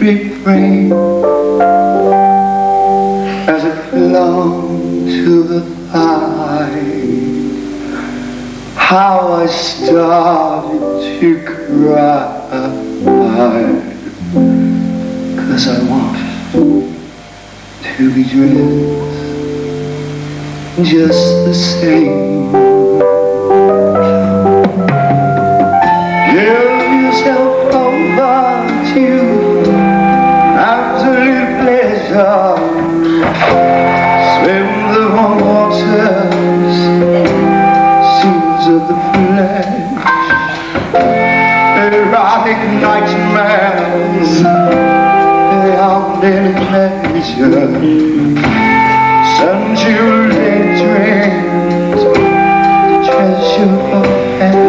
refrain as it clung to the vine. How I started to cry, 'cause I wanted to be dressed just the same. Give yourself over to absolute pleasure. Swim the warm waters, seas of the flesh. Erotic nightmares, beyond any pleasure. Sensual dreams, treasure forever.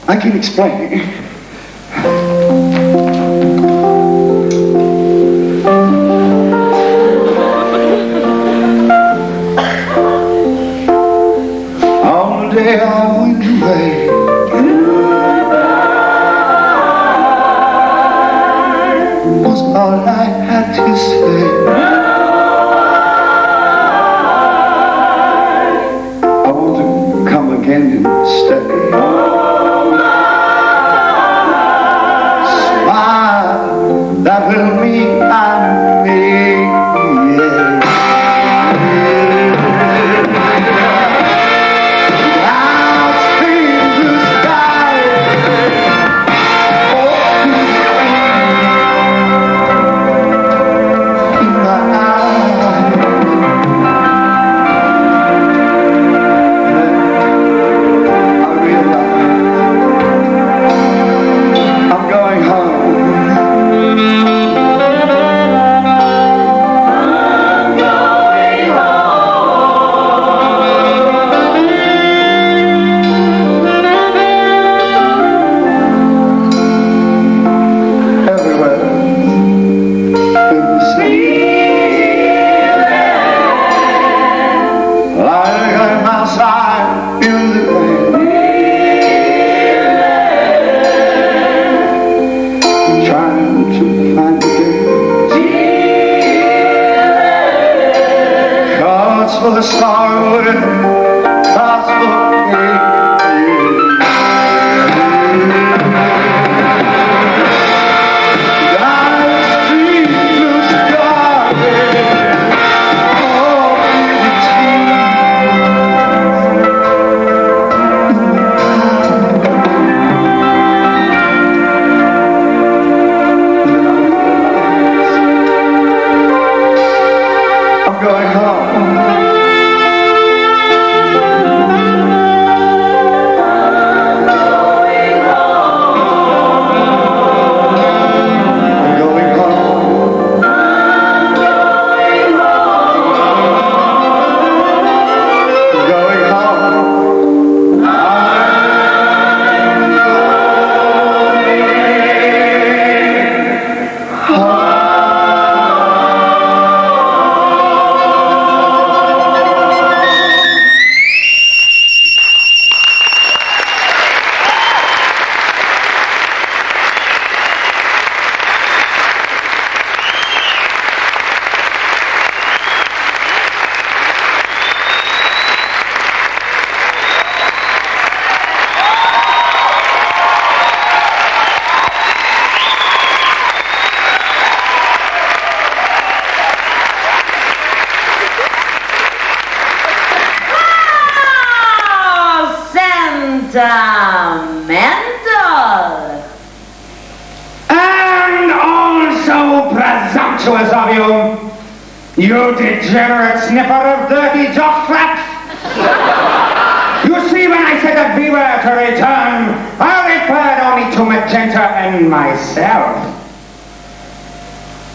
I can explain. gospel star, gospel Sentimental. And also presumptuous of you, you degenerate sniffer of dirty jock flaps. You see, when I said that we were to return, I referred only to Magenta and myself.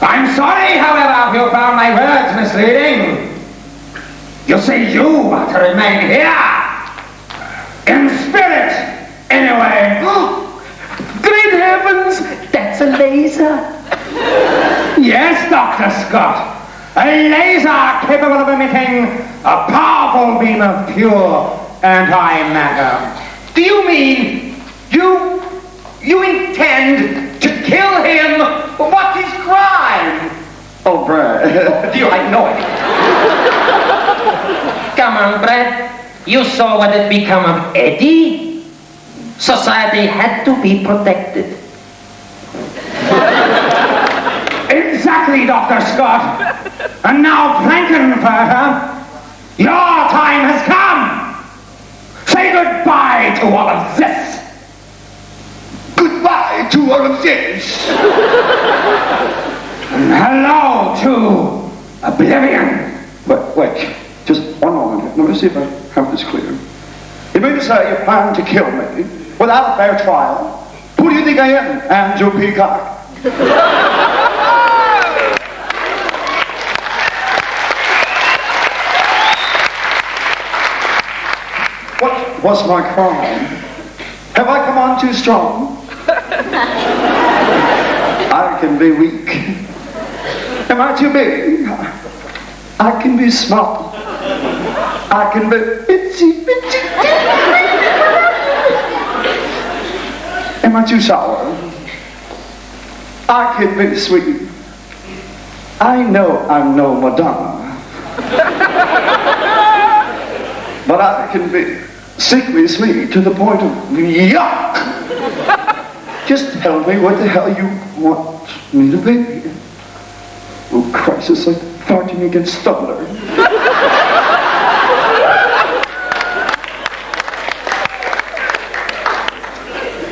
I'm sorry, however, if you found my words misleading. You see, you are to remain here. In spirit, anyway. Great heavens, that's a laser. Yes, Dr. Scott. A laser capable of emitting a powerful beam of pure antimatter. Do you mean you intend to kill him? What's his crime? Oh, Brad. Do you? I know it. Come on, Brad. You saw what had become of Eddie. Society had to be protected. Exactly, Dr. Scott. And now, Frankenfurter, your time has come. Say goodbye to all of this. Goodbye to all of this. And hello to oblivion. Wait, just one moment. Let me see if I have this clear. You mean to say you plan to kill me without a fair trial? Who do you think I am, Andrew Peacock? What was my crime? Have I come on too strong? I can be weak. Am I too big? I can be small. I can be itsy bitsy. Am I too sour? I can be sweet. I know I'm no Madonna. But I can be sickly sweet to the point of yuck. Just tell me what the hell you want me to be. Oh, Christ, it's like fighting against thunder.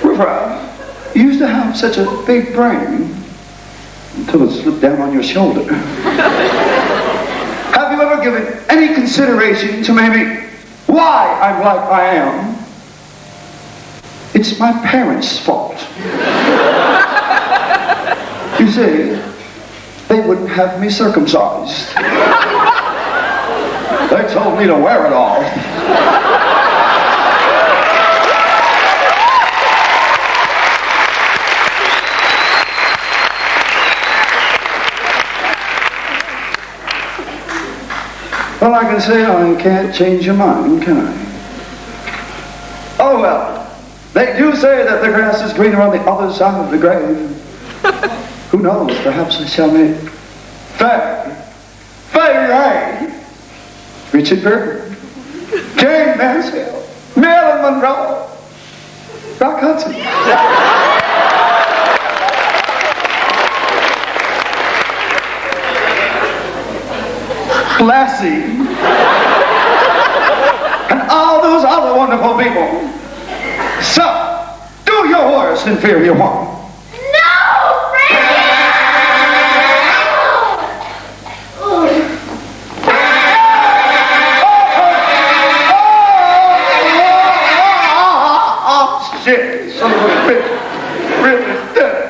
Raff, you used to have such a big brain until it slipped down on your shoulder. Have you ever given any consideration to maybe why I'm like I am? It's my parents' fault. You see, they wouldn't have me circumcised. They told me to wear it off. Well, I can say I can't change your mind, can I? Oh, well, they do say that the grass is greener on the other side of the grave. Who knows, perhaps I shall meet Fay Ray. Richard Burton, Jane Mansfield, Marilyn Monroe, Rock Hudson. Lassie, and all those other wonderful people. So, do your worst, inferior one. No, Frankie! Oh, shit, son of a bitch. Really dead.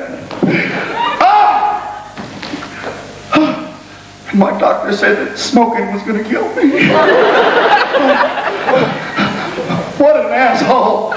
My doctor said that smoking was going to kill me. What an asshole.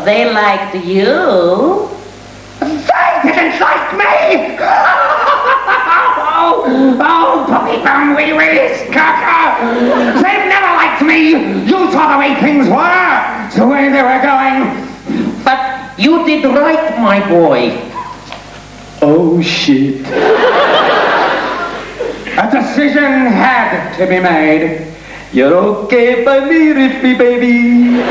They liked you. They didn't like me! Oh, puppy bum wee wee caca! They've never liked me! You saw the way things were! The way they were going! But you did right, my boy. Oh, shit. A decision had to be made. You're okay by me, Riffy baby.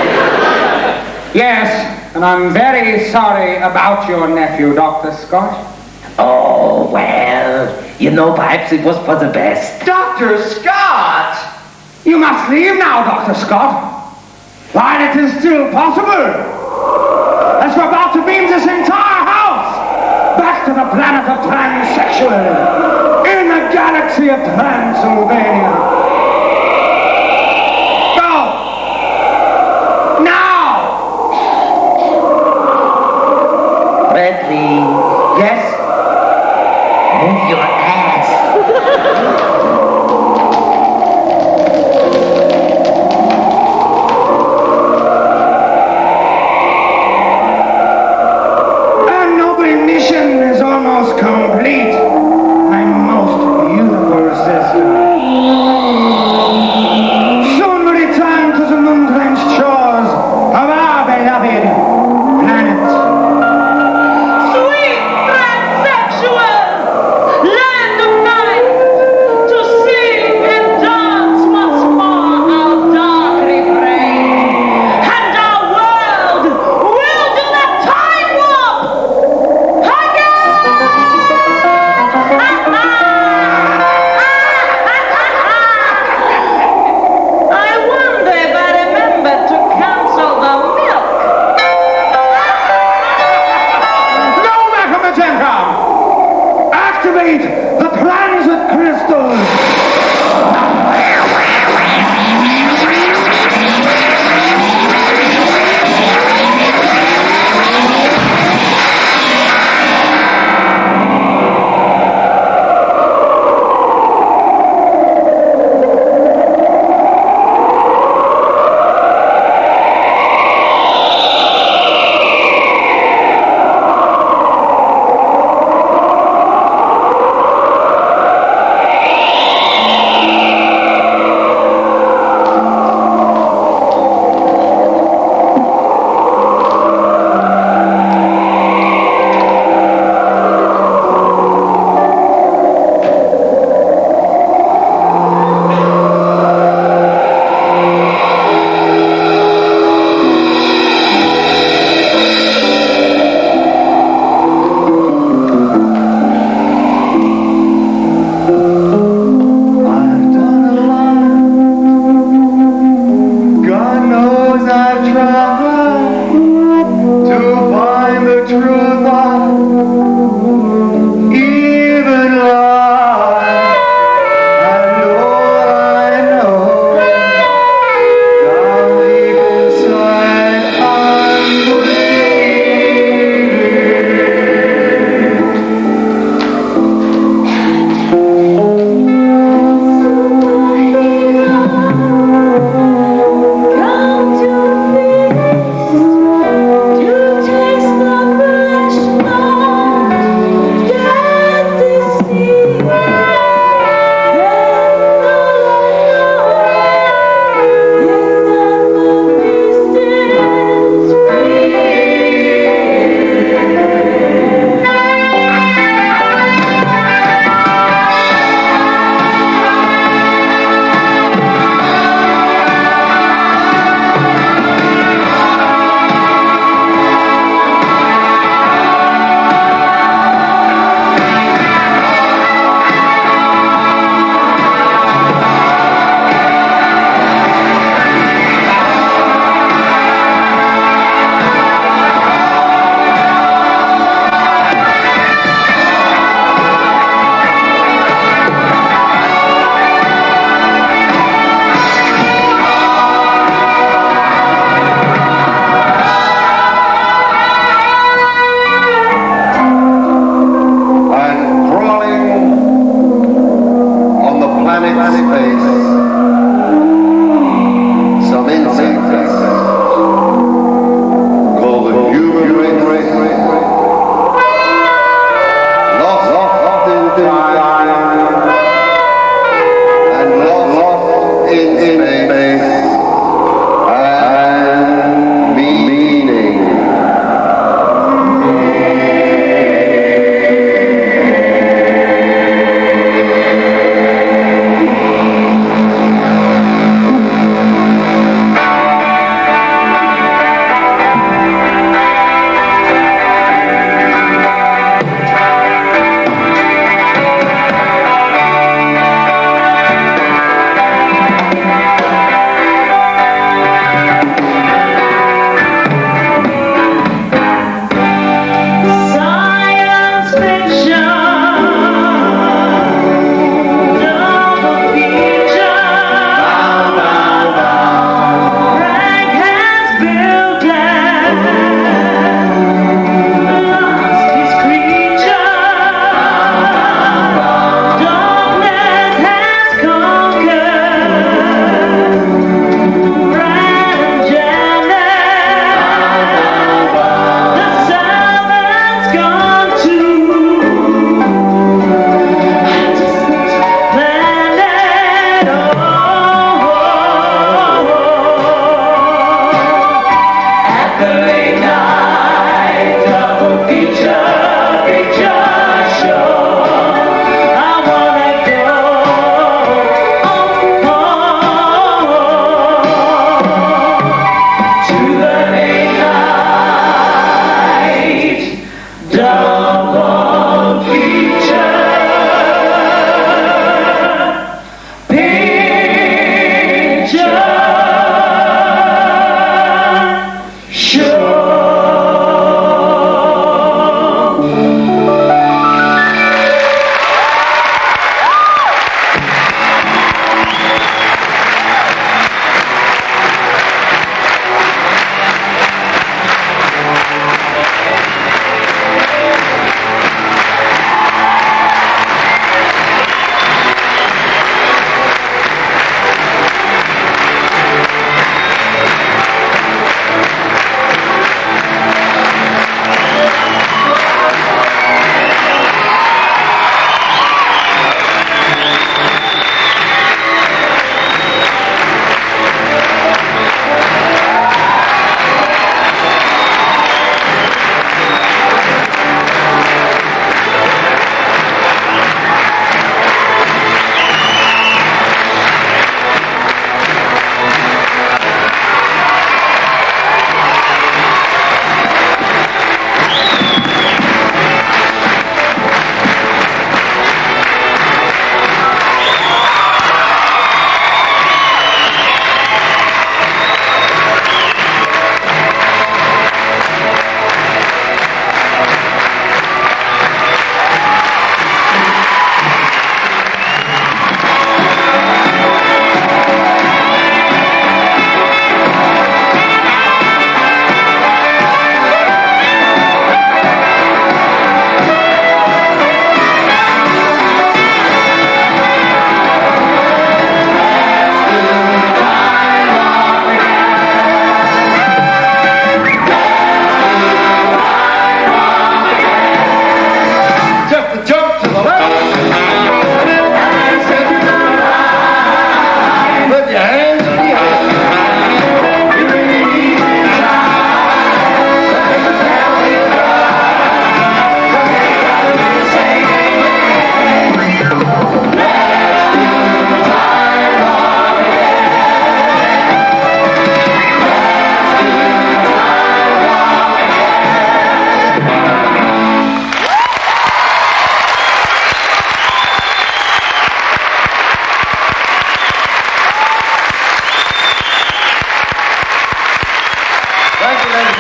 Yes, and I'm very sorry about your nephew, Dr. Scott. Oh, well, you know, perhaps it was for the best. Dr. Scott! You must leave now, Dr. Scott. While it is still possible. As we're about to beam this entire house back to the planet of transsexual in the galaxy of Transylvania. Bradley. Yes? Move your ass. Our noble mission is almost complete, my most beautiful sister.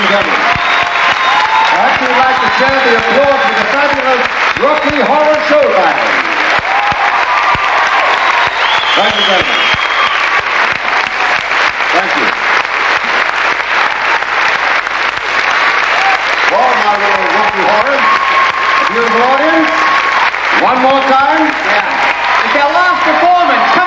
and gentlemen. Perhaps we'd like to share the applause with the fabulous Rocky Horror Show Band. Thank you, gentlemen. Thank you. Well, my little Rocky Horrors, beautiful audience, one more time. Yeah. It's our last performance. Come